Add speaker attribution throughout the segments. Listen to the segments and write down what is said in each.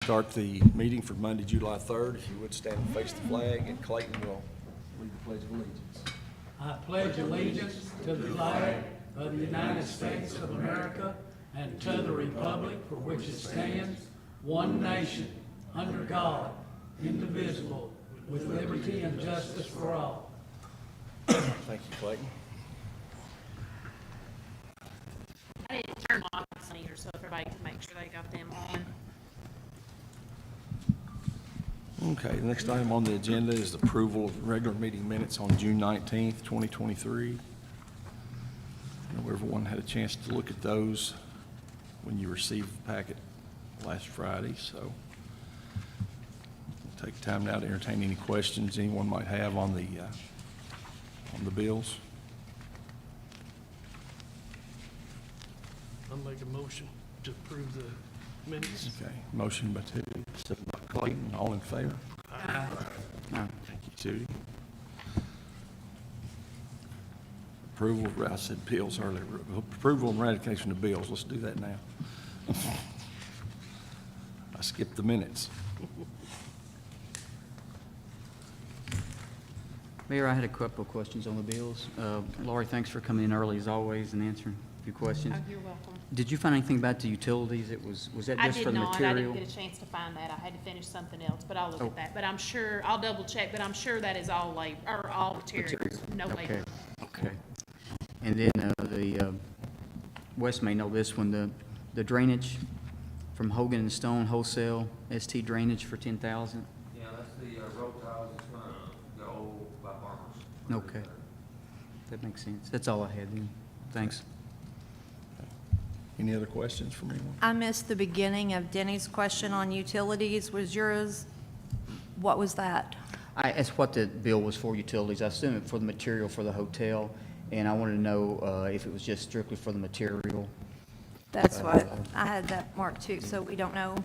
Speaker 1: start the meeting for Monday, July 3rd. If you would stand and face the flag, and Clayton will lead the Pledge of Allegiance.
Speaker 2: I pledge allegiance to the flag of the United States of America and to the republic for which it stands, one nation, under God, indivisible, with liberty and justice for all.
Speaker 1: Thank you, Clayton.
Speaker 3: I didn't turn my lights on either, so if everybody can make sure they got them on.
Speaker 1: Okay, the next item on the agenda is the approval of regular meeting minutes on June 19th, 2023. I know everyone had a chance to look at those when you received the packet last Friday, so we'll take time now to entertain any questions anyone might have on the bills.
Speaker 4: I'll make a motion to approve the minutes.
Speaker 1: Okay, motion by Judy, second by Clayton, all in favor?
Speaker 4: Aye.
Speaker 1: Thank you, Judy. Approval, I said bills earlier, approval and ratification of bills, let's do that now. I skipped the minutes.
Speaker 5: Mayor, I had a couple of questions on the bills. Laurie, thanks for coming in early as always and answering a few questions.
Speaker 3: Oh, you're welcome.
Speaker 5: Did you find anything about the utilities? Was that
Speaker 3: I
Speaker 5: just
Speaker 3: did
Speaker 5: for the
Speaker 3: not. I
Speaker 5: material?
Speaker 3: didn't get a chance to find that. I had to finish something else, but I'll look at that. But I'm sure, I'll double check, but I'm sure that is all labor, or all materials, no labor.
Speaker 5: Okay. And then the Wes may know this one, the drainage from Hogan and Stone Wholesale, ST Drainage for $10,000.
Speaker 6: Yeah, that's the road tiles that's gonna go by farmers.
Speaker 5: Okay. That makes sense. That's all I had then. Thanks.
Speaker 1: Any other questions from anyone?
Speaker 7: I missed the beginning of Denny's question on utilities. Was yours, what was that?
Speaker 5: That's what the bill was for, utilities. I assume it for the material for the hotel, and I wanted to know if it was just strictly for the material.
Speaker 7: That's what, I had that marked too, so we don't know.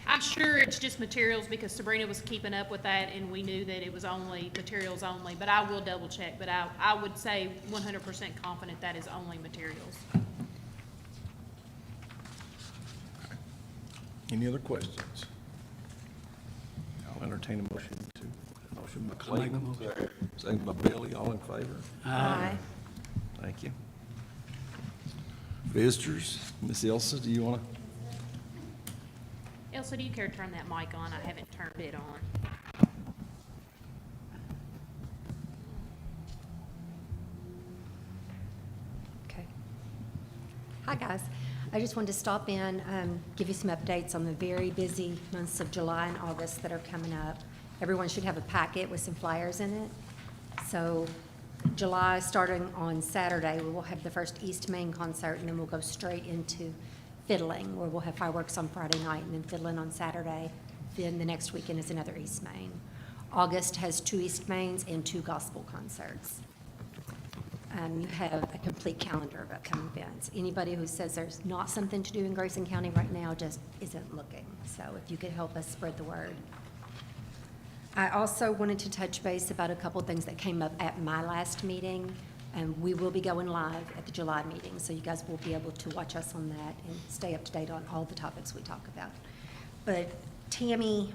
Speaker 3: I'm sure it's just materials because Sabrina was keeping up with that and we knew that it was only materials only, but I will double check. But I would say 100% confident that is only materials.
Speaker 1: Any other questions? I'll entertain a motion by Clayton, second by Billy, all in favor?
Speaker 7: Aye.
Speaker 1: Thank you. Visitors, Miss Elsa, do you want to?
Speaker 3: Elsa, do you care to turn that mic on? I haven't turned it on.
Speaker 8: Okay. Hi, guys. I just wanted to stop in, give you some updates on the very busy months of July and August that are coming up. Everyone should have a packet with some flyers in it. So July, starting on Saturday, we will have the first East Main concert, and then we'll go straight into fiddling, where we'll have fireworks on Friday night and then fiddling on Saturday. Then the next weekend is another East Main. August has 2 East Mains and 2 gospel concerts. You have a complete calendar of upcoming events. Anybody who says there's not something to do in Grayson County right now just isn't looking. So if you could help us spread the word. I also wanted to touch base about a couple things that came up at my last meeting, and we will be going live at the July meeting, so you guys will be able to watch us on that and stay up to date on all the topics we talk about. But Terry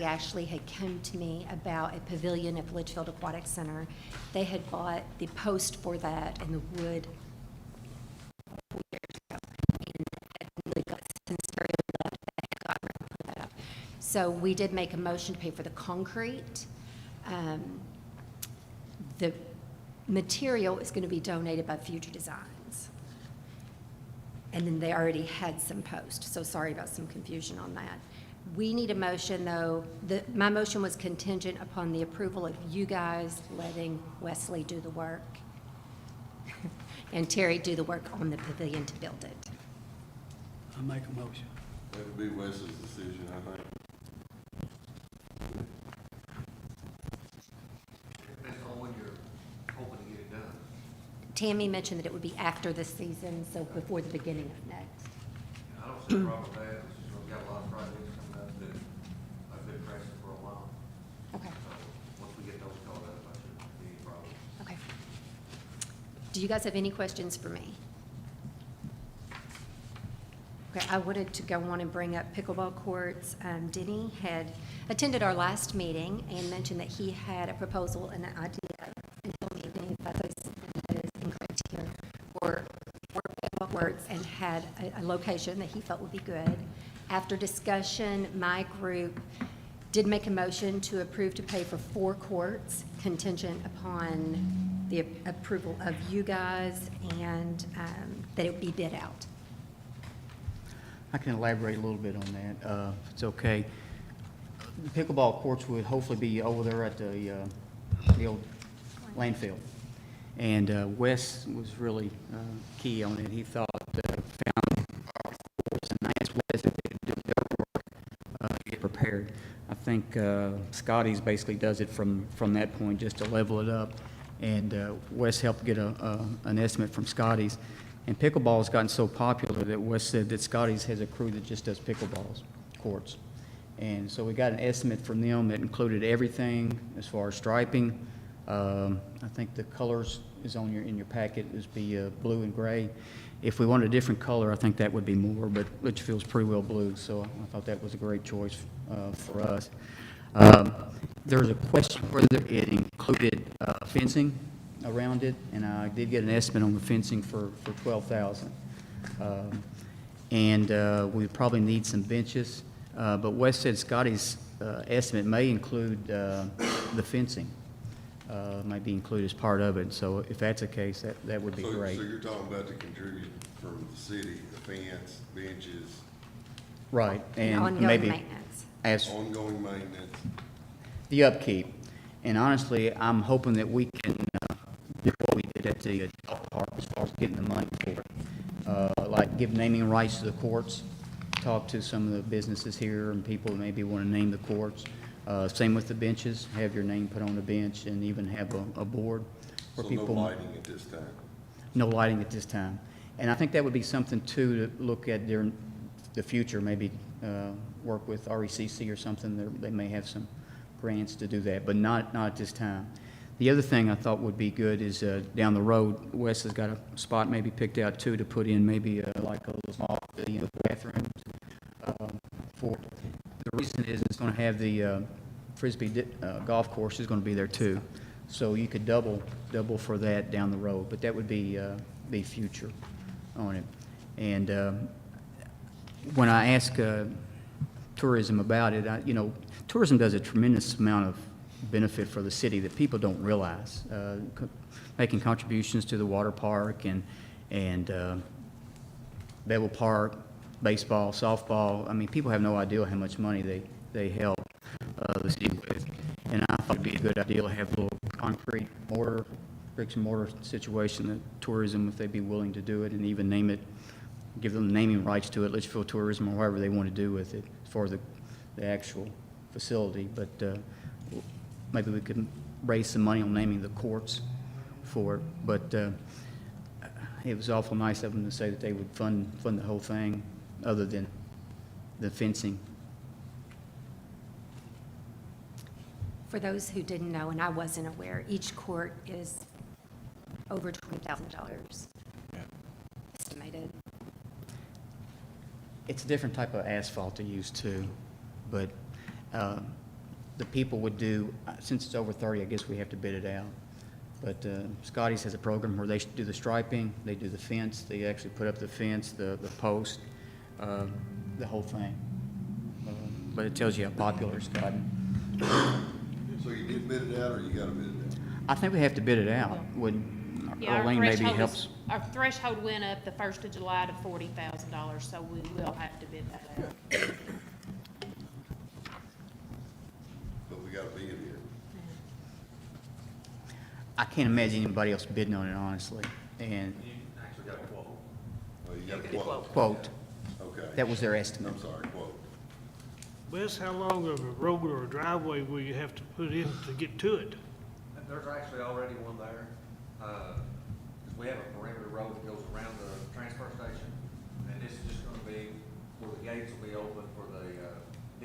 Speaker 8: Ashley had come to me about a pavilion at Leitchfield Aquatic Center. They had bought the post for that and the wood 4 years ago, and had really got since Terry left, they had got around to put that up. So we did make a motion to pay for the concrete. The material is going to be donated by Future Designs. And then they already had some post, so sorry about some confusion on that. We need a motion, though. My motion was contingent upon the approval of you guys letting Wesley do the work and Terry do the work on the pavilion to build it.
Speaker 2: I make a motion.
Speaker 6: That would be Wes's decision, I think. Depends on when you're hoping to get it done.
Speaker 8: Tammy mentioned that it would be after the season, so before the beginning of next.
Speaker 6: I don't see a problem with that, it's just we've got a lot of projects coming up that I've been pressing for a while.
Speaker 8: Okay.
Speaker 6: So, once we get those called up, I shouldn't be any problem.
Speaker 8: Okay. Do you guys have any questions for me? Okay, I wanted to go on and bring up pickleball courts. Denny had attended our last meeting and mentioned that he had a proposal and an idea, and told me, Denny, if that is incorrect here, for pickleball courts, and had a location that he felt would be good. After discussion, my group did make a motion to approve to pay for 4 courts contingent upon the approval of you guys and that it would be bid out.
Speaker 5: I can elaborate a little bit on that, if it's okay. The pickleball courts would hopefully be over there at the old landfill. And Wes was really key on it. He thought, found our courts, and I asked Wes if they could do their work to get prepared. I think Scotty's basically does it from that point, just to level it up. And Wes helped get an estimate from Scotty's. And pickleball has gotten so popular that Wes said that Scotty's has a crew that just does pickleballs, courts. And so we got an estimate from them that included everything as far as striping. I think the colors is in your packet, is be blue and gray. If we wanted a different color, I think that would be more, but Leitchfield's pretty well blue, so I thought that was a great choice for us. There was a question whether it included fencing around it, and I did get an estimate on the fencing for $12,000. And we probably need some benches, but Wes said Scotty's estimate may include the fencing, might be included as part of it. So if that's the case, that would be great.
Speaker 9: So you're talking about the contribute from the city, the fence, benches,
Speaker 5: Right, and
Speaker 8: Ongoing
Speaker 5: maybe
Speaker 8: maintenance.
Speaker 5: as
Speaker 9: ongoing maintenance.
Speaker 5: the upkeep. And honestly, I'm hoping that we can do what we did at the golf park as far as getting the money for it. Like give naming rights to the courts, talk to some of the businesses here and people that maybe want to name the courts. Same with the benches, have your name put on the bench and even have a board where
Speaker 9: So
Speaker 5: people.
Speaker 9: no lighting at this time.
Speaker 5: No lighting at this time. And I think that would be something too to look at during the future, maybe work with RECC or something. They may have some grants to do that, but not at this time. The other thing I thought would be good is down the road, Wes has got a spot maybe picked out too to put in maybe like a little small bathrooms for it. The reason is it's going to have the Frisbee golf course is going to be there too. So you could double for that down the road, but that would be future on it. And when I ask tourism about it, tourism does a tremendous amount of benefit for the city that people don't realize. Making contributions to the water park and Bevel Park, baseball, softball. I mean, people have no idea how much money they help the city with. And I thought it'd be a good idea to have a little concrete mortar, bricks and mortar situation that tourism, if they'd be willing to do it and even name it, give them the naming rights to it, Litchfield Tourism, or whatever they want to do with it for the actual facility. But maybe we could raise some money on naming the courts for it. But it was awful nice of them to say that they would fund the whole thing, other than the fencing.
Speaker 8: For those who didn't know, and I wasn't aware, each court is over $20,000 estimated.
Speaker 5: It's a different type of asphalt to use too, but the people would do, since it's over 30, I guess we have to bid it out. But Scotty's has a program where they do the striping, they do the fence, they actually put up the fence, the post, the whole thing. But it tells you how popular it's gotten.
Speaker 9: So you did bid it out, or you got to bid it out?
Speaker 5: I think we have to bid it out. Would
Speaker 3: Yeah,
Speaker 5: Arlene maybe helps?
Speaker 3: Our threshold went up the 1st of July to $40,000, so we will have to bid that out.
Speaker 9: But we got to bid it here.
Speaker 5: I can't imagine anybody else bidding on it, honestly. And
Speaker 6: You actually got a quote.
Speaker 9: Well, you got a quote.
Speaker 5: quote,
Speaker 9: Okay.
Speaker 5: that was their estimate.
Speaker 9: I'm sorry, quote.
Speaker 4: Wes, how long of a road or a driveway will you have to put in to get to it?
Speaker 6: And there's actually already one there. 'Cause we have a perimeter road that goes around the transfer station. And this is just gonna be where the gates will be open for the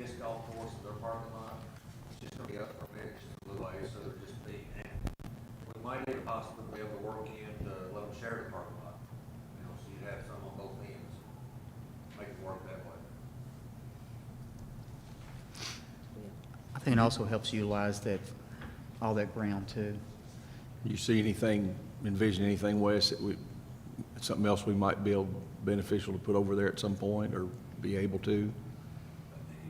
Speaker 6: disc golf course and their parking lot. It's just gonna be up from there, just a little ways, so there'll just be, and we might even possibly be able to work in to let them share the parking lot. So you'd have some on both ends, make it work
Speaker 5: think it also helps utilize that, all that ground too.
Speaker 1: You see anything, envision anything, Wes, that we, something else we might be able, beneficial to put over there at some point or be able to?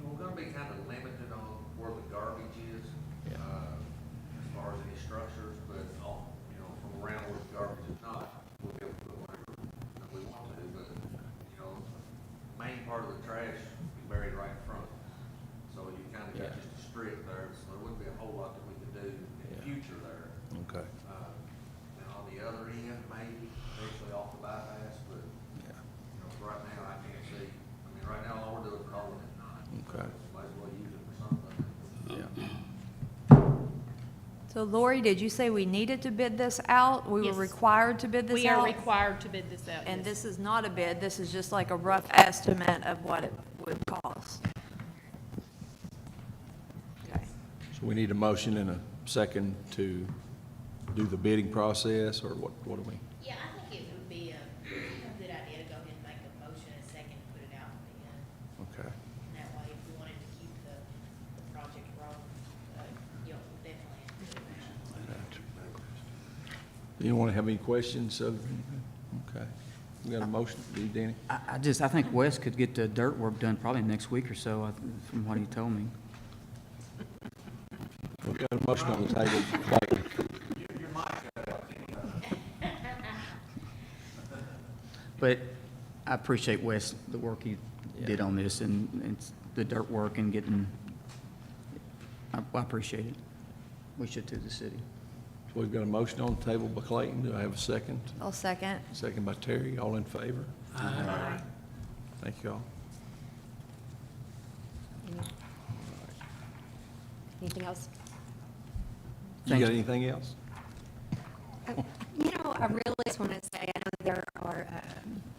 Speaker 6: We're gonna be kind of limited on where the garbage is,
Speaker 1: Yeah.
Speaker 6: as far as any structures, but all, from around where the garbage is not, we'll be able to put whatever that we want to, but, main part of the trash is buried right in front. So you kind of got
Speaker 1: Yeah.
Speaker 6: just a strip there, so there wouldn't be a whole lot that we could do in the
Speaker 1: Yeah.
Speaker 6: future there.
Speaker 1: Okay.
Speaker 6: And on the other end, maybe, eventually off the bypass, but,
Speaker 1: Yeah.
Speaker 6: for right now, I can't see. I mean, right now, all we're doing is calling it night.
Speaker 1: Okay.
Speaker 6: Might as well use it for something.
Speaker 1: Yeah.
Speaker 7: So Lori, did you say we needed to bid this out? We
Speaker 3: Yes.
Speaker 7: were required to bid this
Speaker 3: We are
Speaker 7: out?
Speaker 3: required to bid this out.
Speaker 7: And
Speaker 3: yes.
Speaker 7: this is not a bid, this is just like a rough estimate of what it would cost. Okay.
Speaker 1: So we need a motion and a second to do the bidding process, or what do we?
Speaker 10: Yeah, I think it would be a good idea to go ahead and make a motion in a second and put it out again.
Speaker 1: Okay.
Speaker 10: And that way, if we wanted to keep the project rolling, definitely do that.
Speaker 1: Anyone have any questions of, okay. We got a motion, do you, Danny?
Speaker 5: I think Wes could get the dirt work done probably next week or so, from what he told me.
Speaker 1: We've got a motion on the table. Clayton.
Speaker 5: But I appreciate Wes, the work he did on this, and the dirt work and getting, I appreciate it. We should too, the city.
Speaker 1: So we've got a motion on the table by Clayton. Do I have a second?
Speaker 7: I'll second.
Speaker 1: Second by Terry. All in favor?
Speaker 2: Aye.
Speaker 1: Thank you all.
Speaker 8: Anything else?
Speaker 1: You
Speaker 5: Thank
Speaker 1: got
Speaker 5: you.
Speaker 1: anything else?
Speaker 8: I really just want to say, I know there are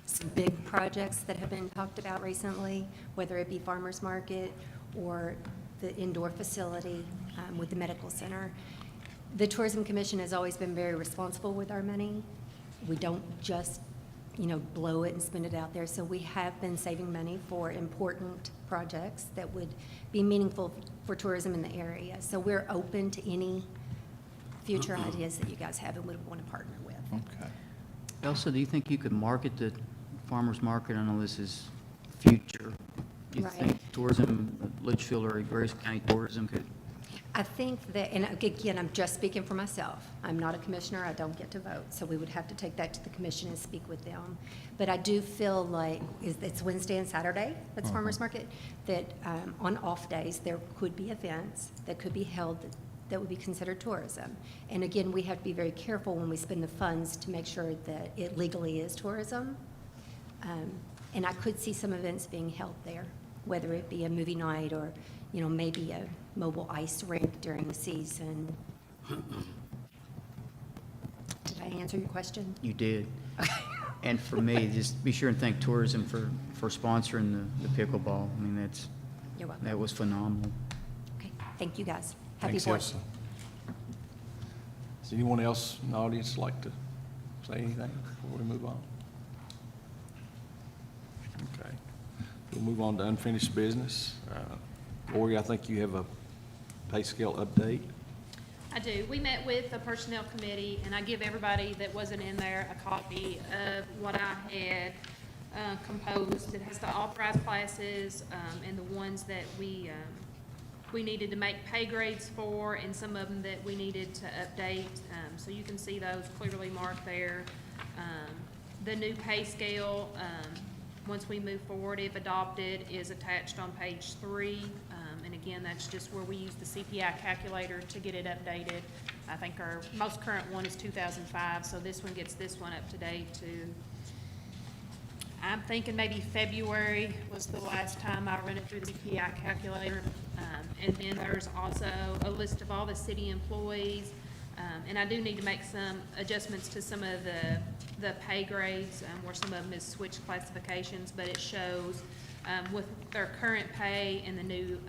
Speaker 8: some big projects that have been talked about recently, whether it be farmer's market or the indoor facility with the medical center. The Tourism Commission has always been very responsible with our money. We don't just, blow it and spend it out there. So we have been saving money for important projects that would be meaningful for tourism in the area. So we're open to any future ideas that you guys have and would want to partner with.
Speaker 1: Okay.
Speaker 5: Elsa, do you think you could market the farmer's market? I know this is future. Do you
Speaker 8: Right.
Speaker 5: think tourism, Leitchfield or Grace County Tourism could?
Speaker 8: I think that, and again, I'm just speaking for myself. I'm not a commissioner, I don't get to vote, so we would have to take that to the commission and speak with them. But I do feel like, it's Wednesday and Saturday, that's farmer's market, that on off days, there could be events that could be held that would be considered tourism. And again, we have to be very careful when we spend the funds to make sure that it legally is tourism. And I could see some events being held there, whether it be a movie night or, maybe a mobile ice rink during the season. Did I answer your question?
Speaker 5: You did. And for me, just be sure and thank tourism for sponsoring the pickleball. I mean,
Speaker 8: You're welcome.
Speaker 5: that was phenomenal.
Speaker 8: Okay, thank you, guys. Happy
Speaker 1: Thanks,
Speaker 8: Fourth.
Speaker 1: Elsa. Does anyone else in the audience like to say anything before we move on? Okay. We'll move on to unfinished business. Lori, I think you have a pay scale update.
Speaker 3: I do. We met with the personnel committee, and I give everybody that wasn't in there a copy of what I had composed. It has the authorized classes and the ones that we needed to make pay grades for, and some of them that we needed to update. So you can see those clearly marked there. The new pay scale, once we move forward, if adopted, is attached on page 3. And again, that's just where we use the CPI calculator to get it updated. I think our most current one is 2005, so this one gets this one up to date to, I'm thinking maybe February was the last time I ran it through the CPI calculator. And then there's also a list of all the city employees. And I do need to make some adjustments to some of the pay grades, where some of them is switched classifications, but it shows with their current pay and the new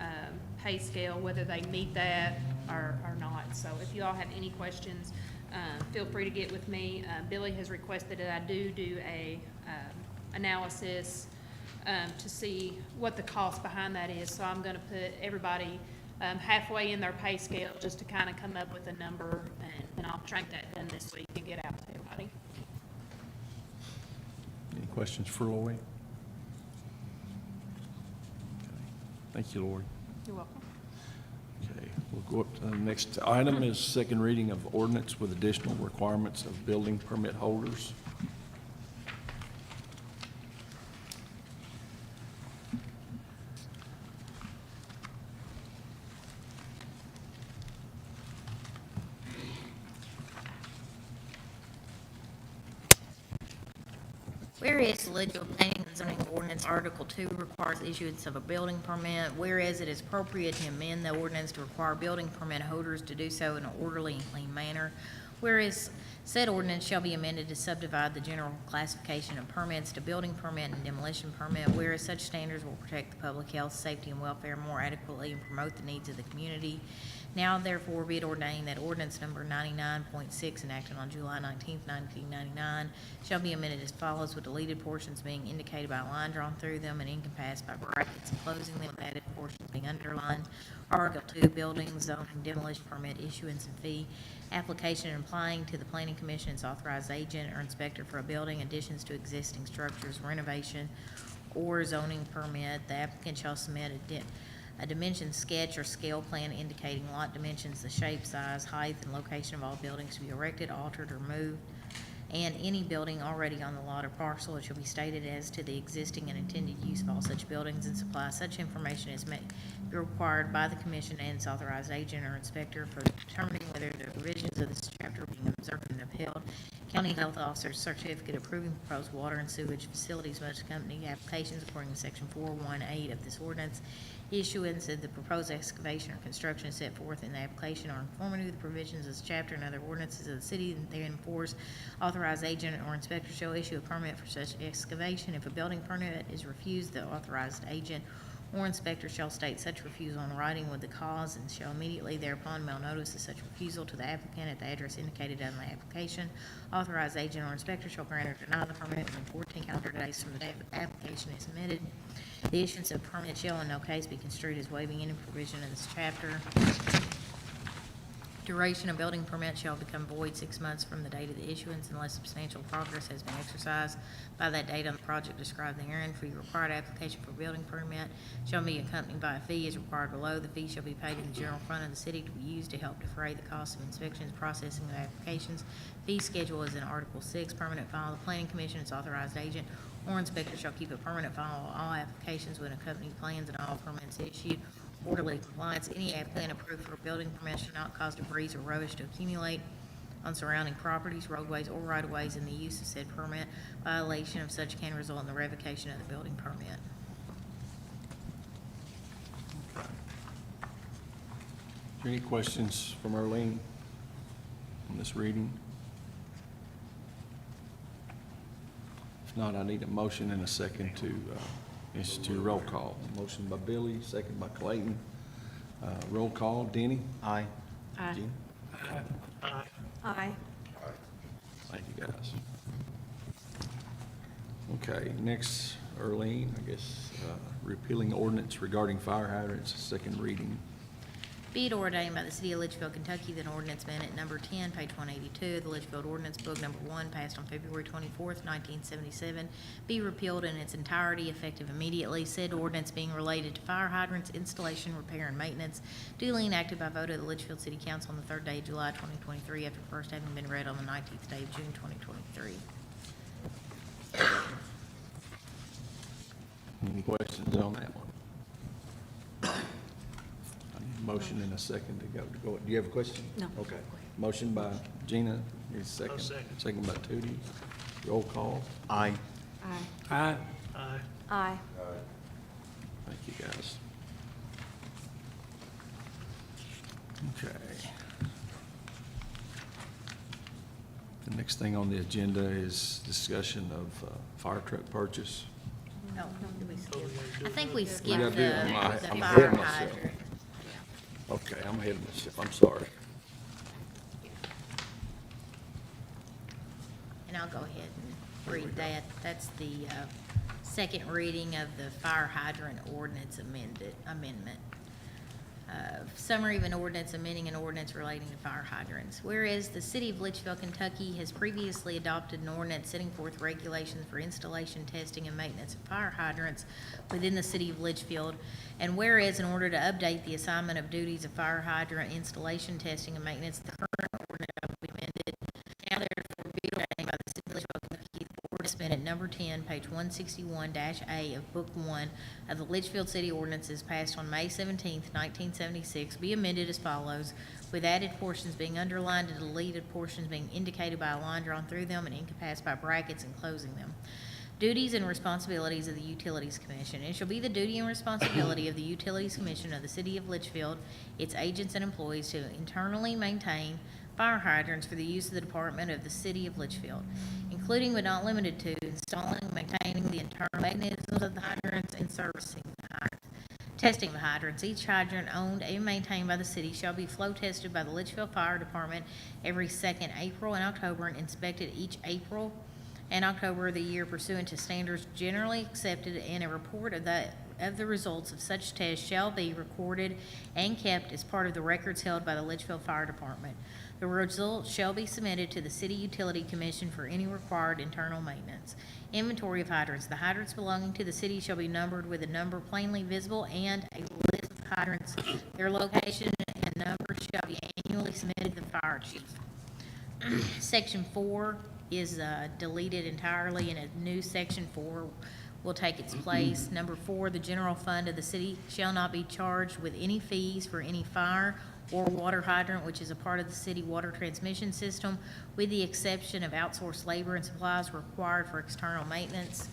Speaker 3: pay scale, whether they meet that or not. So if you all have any questions, feel free to get with me. Billy has requested that I do a analysis to see what the cost behind that is. So I'm gonna put everybody halfway in their pay scale, just to kind of come up with a number, and I'll try to get that done this week and get out to everybody.
Speaker 1: Any questions for Lori? Okay. Thank you, Lori.
Speaker 3: You're welcome.
Speaker 1: Okay, we'll go up to the next item is second reading of ordinance with additional requirements of building permit holders.
Speaker 10: Whereas the Leitchfield Planning and Zoning Ordinance Article 2 requires issuance of a building permit, whereas it is appropriate to amend the ordinance to require building permit holders to do so in an orderly and clean manner, whereas said ordinance shall be amended to subdivide the general classification of permits to building permit and demolition permit, whereas such standards will protect the public health, safety, and welfare more adequately and promote the needs of the community. Now therefore be it ordained that ordinance number 99.6 enacted on July 19, 1999 shall be amended as follows, with deleted portions being indicated by a line drawn through them and encompassed by brackets enclosing them, with added portions being underlined. Article 2, building, zoning, demolition permit issuance and fee. Application applying to the planning commission its authorized agent or inspector for a building, additions to existing structures, renovation, or zoning permit. The applicant shall submit a dimension sketch or scale plan indicating lot dimensions, the shape, size, height, and location of all buildings to be erected, altered, or moved, and any building already on the lot or parcel. It shall be stated as to the existing and intended use of all such buildings and supply such information as may be required by the commission and its authorized agent or inspector for determining whether the provisions of this chapter are being observed and upheld. County Health Officer's certificate approving proposed water and sewage facilities must accompany applications according to section 418 of this ordinance. Issuance of the proposed excavation or construction set forth in the application are in conformity with the provisions of this chapter and other ordinances of the city, and therefore authorized agent or inspector shall issue a permit for such excavation. If a building permit is refused, the authorized agent or inspector shall state such refusal in writing with the cause, and shall immediately thereupon mail notice of such refusal to the applicant at the address indicated on the application. Authorized agent or inspector shall grant or deny the permit within 14 calendar days from the day the application is submitted. The issuance of permit shall in no case be construed as waiving any provision of this chapter. Duration of building permit shall become void 6 months from the date of the issuance unless substantial progress has been exercised by that date on the project described therein. For your required application for building permit shall be accompanied by a fee as required below. The fee shall be paid in the general fund of the city to be used to help defray the cost of inspections, processing of applications. Fee schedule is in Article 6. Permanent file. The planning commission, its authorized agent or inspector shall keep a permanent file of all applications with accompanying plans and all permits issued. Orderly compliance. Any applicant approved for a building permit shall not cause debris or rubbish to accumulate on surrounding properties, roadways, or right-of-ways in the use of said permit. Violation of such can result in the revocation of the building permit.
Speaker 1: Okay. Is there any questions from Arlene on this reading? If not, I need a motion and a second to institute roll call. Motion by Billy, second by Clayton. Roll call, Denny?
Speaker 5: Aye.
Speaker 8: Aye.
Speaker 1: Jean?
Speaker 8: Aye.
Speaker 1: Thank you, guys. Okay, next, Arlene, I guess, repealing ordinance regarding fire hydrants, second reading.
Speaker 10: Be it ordained by the City of Leitchfield, Kentucky, that an ordinance amendment number 10, page 182 of the Leitchfield Ordinance Book number 1, passed on February 24th, 1977, be repealed in its entirety, effective immediately. Said ordinance being related to fire hydrants, installation, repair, and maintenance, duly enacted by vote of the Leitchfield City Council on the 3rd day of July 2023, after first having been read on the 19th day of June 2023.
Speaker 1: Any questions on that one? I need a motion and a second to go. Do you have a question?
Speaker 8: No.
Speaker 1: Okay. Motion by Gina, need a second.
Speaker 4: I'll second.
Speaker 1: Second by Tootie. Roll call.
Speaker 5: Aye.
Speaker 8: Aye.
Speaker 4: Aye.
Speaker 8: Aye.
Speaker 1: Thank you, guys. Okay. The next thing on the agenda is discussion of fire truck purchase.
Speaker 10: Oh, did we skip?
Speaker 4: Oh, we gotta do
Speaker 10: I think
Speaker 4: another
Speaker 10: we
Speaker 4: one.
Speaker 10: skipped
Speaker 1: gotta
Speaker 10: the
Speaker 1: do it. I'm
Speaker 10: the
Speaker 1: ahead
Speaker 10: fire
Speaker 1: of myself.
Speaker 10: hydrant.
Speaker 1: Okay, I'm ahead of myself. I'm sorry.
Speaker 10: And I'll go ahead and read that. That's the second reading of the fire hydrant ordinance amendment. Summary of an ordinance amending an ordinance relating to fire hydrants. Whereas the city of Leitchfield, Kentucky has previously adopted an ordinance setting forth regulations for installation, testing, and maintenance of fire hydrants within the city of Leitchfield. And whereas in order to update the assignment of duties of fire hydrant installation, testing, and maintenance, the current ordinance shall be amended. Now therefore be ordained by the city of Leitchfield, Kentucky, the board is at number 10, page 161-A of Book 1 of the Litchfield City Ordinances passed on May 17, 1976, be amended as follows, with added portions being underlined and deleted portions being indicated by a line drawn through them and encompassed by brackets enclosing them. Duties and responsibilities of the Utilities Commission. It shall be the duty and responsibility of the Utilities Commission of the City of Litchfield, its agents and employees, to internally maintain fire hydrants for the use of the Department of the City of Litchfield, including but not limited to installing and maintaining the internal mechanisms of the hydrants and servicing the hydrants. Testing the hydrants. Each hydrant owned and maintained by the city shall be flow tested by the Litchfield Fire Department every second April and October, and inspected each April and October of the year pursuant to standards generally accepted, and a report of the results of such tests shall be recorded and kept as part of the records held by the Litchfield Fire Department. The results shall be submitted to the City Utility Commission for any required internal maintenance. Inventory of hydrants. The hydrants belonging to the city shall be numbered with a number plainly visible, and a list of hydrants, their location and number shall be annually submitted to the fire chief. Section 4 is deleted entirely, and a new Section 4 will take its place. Number 4, the general fund of the city shall not be charged with any fees for any fire or water hydrant which is a part of the city water transmission system, with the exception of outsourced labor and supplies required for external maintenance.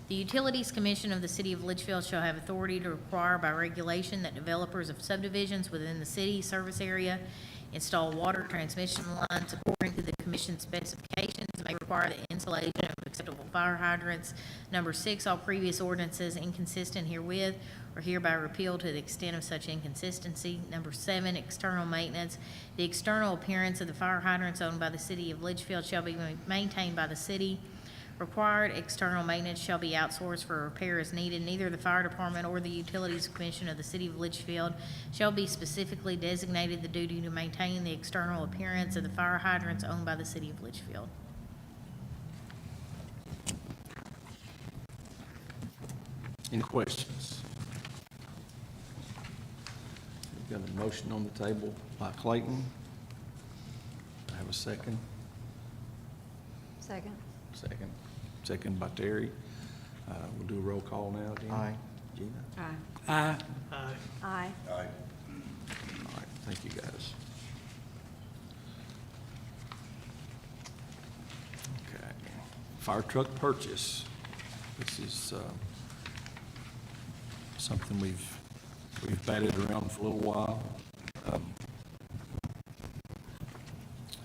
Speaker 10: The Utilities Commission of the City of Litchfield shall have authority to require by regulation that developers of subdivisions within the city service area install water transmission lines according to the commission specifications, may require the installation of acceptable fire hydrants. Number 6, all previous ordinances inconsistent herewith are hereby repealed to the extent of such inconsistency. Number 7, external maintenance. The external appearance of the fire hydrants owned by the city of Litchfield shall be maintained by the city. Required external maintenance shall be outsourced for repair as needed. Neither the fire department or the Utilities Commission of the City of Litchfield shall be specifically designated the duty to maintain the external appearance of the fire hydrants owned by the City of Litchfield.
Speaker 1: Any questions? We've got a motion on the table by Clayton. I have a second.
Speaker 8: Second.
Speaker 1: Second by Terry. We'll do a roll call now. Gina?
Speaker 5: Aye.
Speaker 1: Gina?
Speaker 2: Aye.
Speaker 4: Aye.
Speaker 8: Aye.
Speaker 9: Aye.
Speaker 1: All right, thank you, guys. Okay. Fire truck purchase. This is something we've batted around for a little while.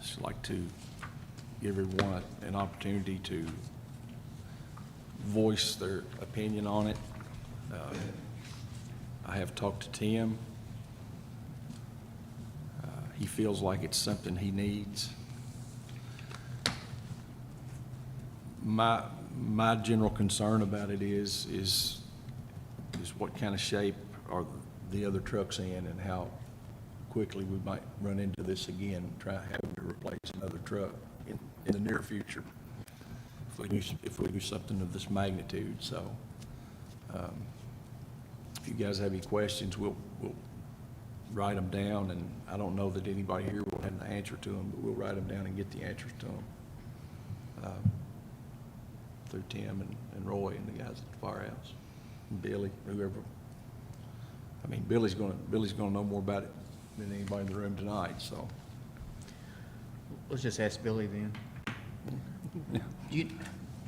Speaker 1: Just like to give everyone an opportunity to voice their opinion on it. I have talked to Tim. He feels like it's something he needs. My general concern about it is what kind of shape are the other trucks in, and how quickly we might run into this again, try having to replace another truck in the near future if we do something of this magnitude. So if you guys have any questions, we'll write them down, and I don't know that anybody here will have the answer to them, but we'll write them down and get the answers to them through Tim and Roy and the guys at the firehouse, and Billy, whoever. I mean, Billy's gonna know more about it than anybody in the room tonight, so.
Speaker 5: Let's just ask Billy then.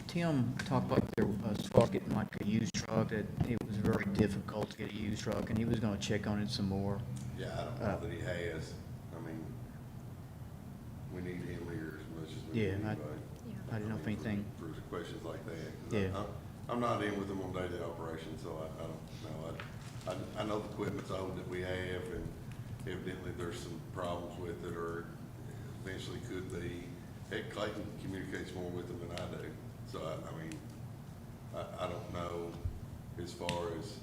Speaker 5: Tim talked about there, as far as getting like a used truck, that it was very difficult to get a used truck, and he was gonna check on it some more.
Speaker 9: Yeah, I don't know that he has. I mean, we need him here as much as we
Speaker 5: Yeah,
Speaker 9: need
Speaker 5: I
Speaker 9: anybody.
Speaker 5: I didn't know if anything,
Speaker 9: For questions like that. 'Cause
Speaker 5: Yeah.
Speaker 9: I'm not in with them on daily operations, so I don't know. I know the equipment's old that we have, and evidently there's some problems with it, or eventually could be. Heck, Clayton communicates more with them than I do. So I mean, I don't know as far as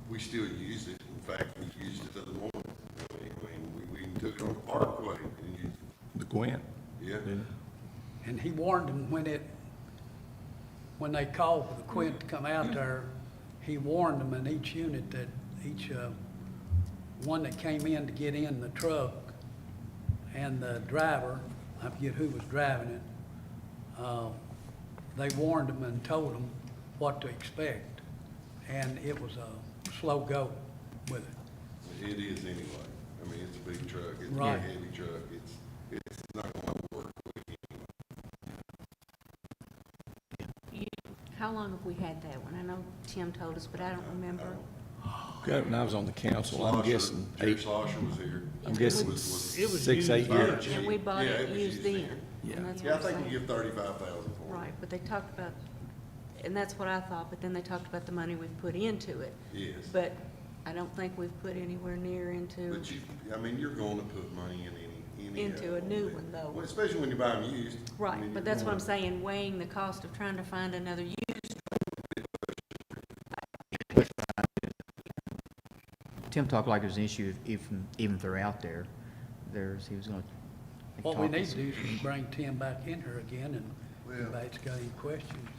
Speaker 9: we still use it. In fact, we used it the other morning. I mean, we took it on the parkway and used
Speaker 1: The Gwent?
Speaker 9: it. Yeah.
Speaker 2: And he warned them when they called for the Quint to come out there, he warned them in each unit that each, one that came in to get in the truck and the driver, I forget who was driving it, they warned them and told them what to expect. And it was a slow go with it.
Speaker 9: It is anyway. I mean, it's a big truck. It's a
Speaker 2: Right.
Speaker 9: heavy truck. It's not going to work.
Speaker 11: How long have we had that one? I know Tim told us, but I don't remember.
Speaker 1: Got it when I was on the council, I'm guessing
Speaker 9: Jerry
Speaker 1: eight,
Speaker 9: Slosher was here.
Speaker 1: I'm guessing
Speaker 4: It was
Speaker 1: 6, 8
Speaker 4: used
Speaker 1: years.
Speaker 11: And we bought
Speaker 9: Yeah,
Speaker 11: it
Speaker 9: was
Speaker 11: used
Speaker 9: then.
Speaker 11: then.
Speaker 1: Yeah.
Speaker 11: And that's
Speaker 9: Yeah, I
Speaker 11: what I'm
Speaker 9: think you
Speaker 11: saying.
Speaker 9: give 35,000 for it.
Speaker 11: Right, but they talked about, and that's what I thought, but then they talked about the money we've put into it.
Speaker 9: Yes.
Speaker 11: But I don't think we've put anywhere near into,
Speaker 9: But you, I mean, you're going to put money in any.
Speaker 11: Into a new one, though.
Speaker 9: Well, especially when you buy them used. I
Speaker 11: right,
Speaker 9: mean,
Speaker 11: but
Speaker 9: you're
Speaker 11: that's what I'm
Speaker 9: going-
Speaker 11: saying, weighing the cost of trying to find another used.
Speaker 5: Tim talked like there's an issue even if they're out there, he was gonna.
Speaker 2: What we need to do is bring Tim back in here again and
Speaker 9: Well-
Speaker 2: if anybody's got any questions.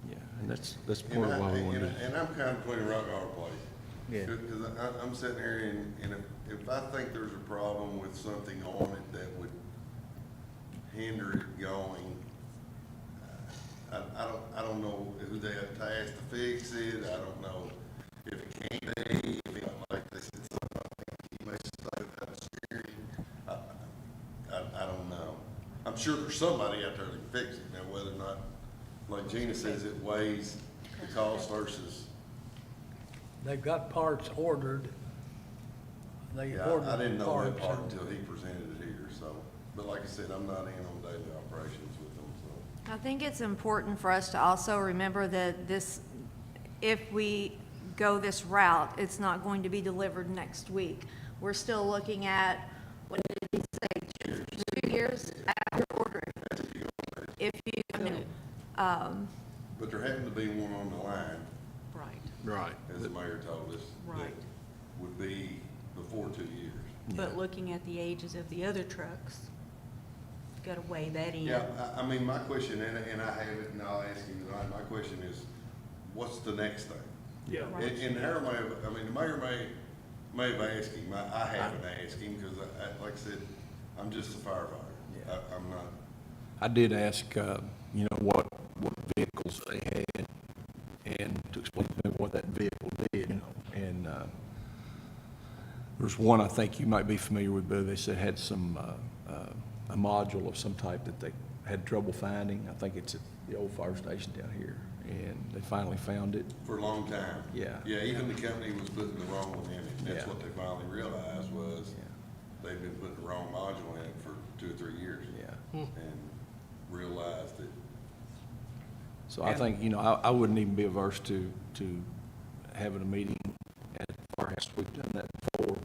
Speaker 1: Yeah, and that's
Speaker 9: And
Speaker 1: part of why we wanted to.
Speaker 9: and I'm kind of between a rock and a hard place.
Speaker 5: Yeah.
Speaker 9: Because I'm sitting here and if I think there's a problem with something on it that would hinder it going, I don't know who they have tasked to fix it. I don't know if it can be, if it, like they said, something he may say without steering. I don't know. I'm sure there's somebody out there that can fix it. Now, whether or not, like Gina says, it weighs the cost versus.
Speaker 2: They've got parts ordered. They
Speaker 9: Yeah,
Speaker 2: ordered
Speaker 9: I didn't
Speaker 2: the
Speaker 9: know that
Speaker 2: parts.
Speaker 9: part until he presented it here, so, but like I said, I'm not in on daily operations with them, so.
Speaker 7: I think it's important for us to also remember that this, if we go this route, it's not going to be delivered next week. We're still looking at, what did he say, 2 years after ordering? If you,
Speaker 9: But there happened to be one on the line,
Speaker 11: Right,
Speaker 1: Right.
Speaker 9: as the mayor told us, that
Speaker 11: Right.
Speaker 9: would be before 2 years.
Speaker 11: but looking at the ages of the other trucks, gotta weigh that in.
Speaker 9: Yeah, I mean, my question, and I have it, and I'll ask you tonight, my question is, what's the next thing?
Speaker 4: Yeah.
Speaker 11: Right.
Speaker 9: And Harold may have, I mean, the mayor may have asked him, I haven't asked him, because like I said, I'm just a firefighter.
Speaker 1: Yeah.
Speaker 9: I'm not,
Speaker 1: I did ask, what vehicles they had, and to explain to them what that vehicle did, and, there's one I think you might be familiar with, Boo, they said had some, a module of some type that they had trouble finding. I think it's at the old fire station down here, and they finally found it.
Speaker 9: for a long time.
Speaker 1: Yeah.
Speaker 9: Yeah, even the company was putting the wrong one in it, and that's
Speaker 1: Yeah.
Speaker 9: what they finally realized was they've been putting the wrong module in it for 2 or 3 years.
Speaker 1: Yeah.
Speaker 9: And realized it.
Speaker 1: So I think, I wouldn't even be averse to having a meeting at the firehouse. We've done that before,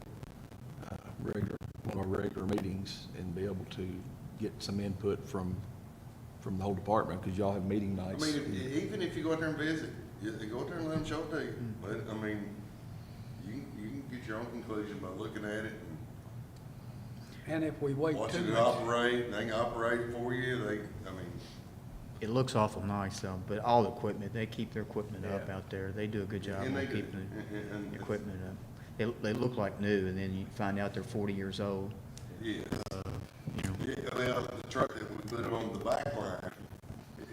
Speaker 1: one of our regular meetings, and be able to get some input from the whole department, because y'all have meeting
Speaker 9: I
Speaker 1: nights.
Speaker 9: mean, even if you go out there and visit, you go out there and let them show it to you. But, I mean, you can get your own conclusion by looking at it
Speaker 2: And if we wait
Speaker 9: and watching
Speaker 2: too
Speaker 9: it
Speaker 2: much,
Speaker 9: operate, they can operate it for you,
Speaker 5: It looks awful nice though, but all the equipment, they keep their equipment up
Speaker 1: Yeah.
Speaker 5: out there. They do a good job
Speaker 9: And
Speaker 5: of
Speaker 9: they do.
Speaker 5: keeping
Speaker 9: And-
Speaker 5: the equipment up. They look like new, and then you find out they're 40 years old.
Speaker 9: yes.
Speaker 5: You know,
Speaker 9: Yeah, well, the truck that we put on the back line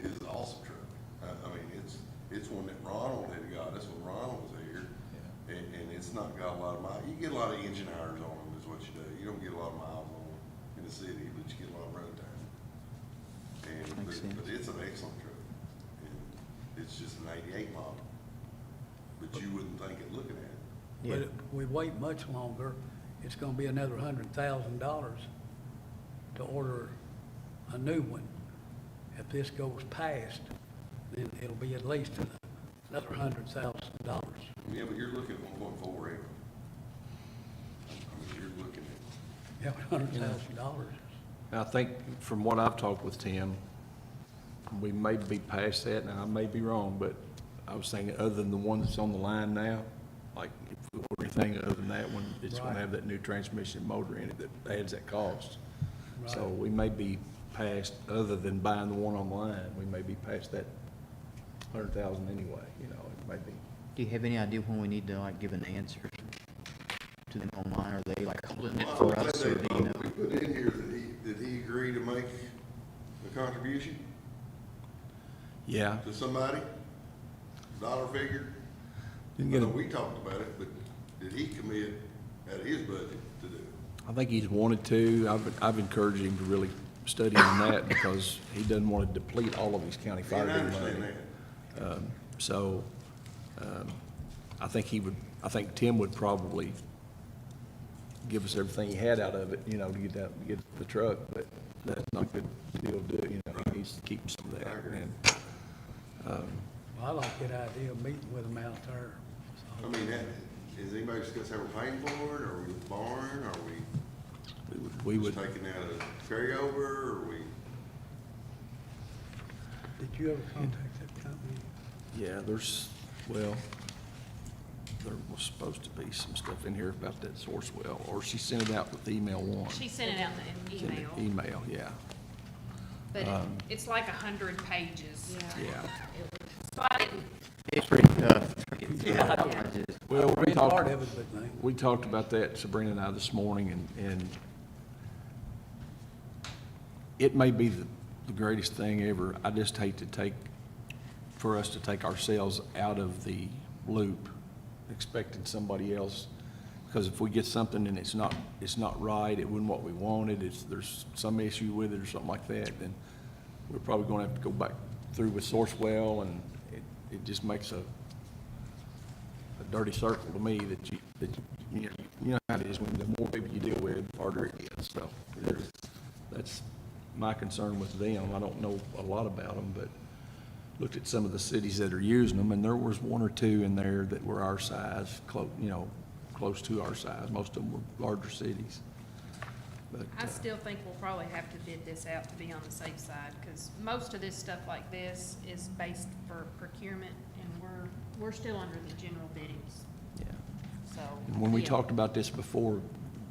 Speaker 9: is an awesome truck. I mean, it's one that Ronald had got us when Ronald was here. And it's not got a lot of miles. You get a lot of engine hours on them is what you do. You don't get a lot of miles on them in the city, but you get a lot of road time.
Speaker 5: Makes sense.
Speaker 9: But it's an excellent truck. And it's just an 88 model. But you wouldn't think it looking at it.
Speaker 5: Yeah.
Speaker 2: but if we wait much longer, it's gonna be another $100,000 to order a new one. If this goes past, then it'll be at least another $100,000.
Speaker 9: Yeah, but you're looking at 1.4 acre. I mean, you're looking at.
Speaker 2: Yeah, $100,000.
Speaker 1: I think from what I've talked with Tim, we may be past that, now I may be wrong, but I was thinking, other than the one that's on the line now, like, if we order anything other than that one, it's gonna
Speaker 2: Right.
Speaker 1: have that new transmission motor in it that adds that cost. So
Speaker 2: Right.
Speaker 1: we may be past, other than buying the one online, we may be past that 100,000 anyway, you know, it may be.
Speaker 5: Do you have any idea when we need to like give an answer to them online? Are they like holding it for us, or do you know?
Speaker 9: We put in here that he agreed to make a contribution
Speaker 1: Yeah.
Speaker 9: to somebody, dollar figure?
Speaker 1: Didn't
Speaker 9: I
Speaker 1: get
Speaker 9: know
Speaker 1: a,
Speaker 9: we talked about it, but did he commit out of his budget to do it?
Speaker 1: I think he's wanted to. I've encouraged him to really study on that because he doesn't want to deplete all of his county fire
Speaker 9: And I
Speaker 1: money.
Speaker 9: understand that.
Speaker 1: So, I think I think Tim would probably give us everything he had out of it, you know, to get the truck, but that's not a good deal to do, you know, he needs to keep some of that. And,
Speaker 2: Well, I like that idea of meeting with them out there.
Speaker 9: I mean, is anybody discussed how we're paying for it? Are we with barn? Are
Speaker 1: we would,
Speaker 9: just taking out a carryover? Or we?
Speaker 2: Did you ever contact that company?
Speaker 1: yeah, there was supposed to be some stuff in here about that source well, or she sent it out with email one.
Speaker 3: She sent it out in the email,
Speaker 1: Email, yeah,
Speaker 3: but it's like 100 pages.
Speaker 1: yeah.
Speaker 3: So I didn't,
Speaker 5: It's pretty tough.
Speaker 1: Well, we
Speaker 2: Read
Speaker 1: talked.
Speaker 2: part of it, but no.
Speaker 1: We talked about that, Sabrina and I, this morning, and it may be the greatest thing ever. I just hate for us to take ourselves out of the loop, expecting somebody else, because if we get something and it's not right, it wasn't what we wanted, there's some issue with it or something like that, then we're probably gonna have to go back through with Sourcewell, and it just makes a dirty circle to me that you know how it is, when the more people you deal with, the harder it is. So that's my concern with them. I don't know a lot about them, but looked at some of the cities that are using them, and there was one or two in there that were our size, close to our size. Most of them were larger cities. But
Speaker 3: I still think we'll probably have to bid this out to be on the safe side, because most of this stuff like this is based for procurement, and we're still under the general biddings,
Speaker 1: yeah.
Speaker 3: so.
Speaker 1: And when we
Speaker 3: yeah.
Speaker 1: talked about this before,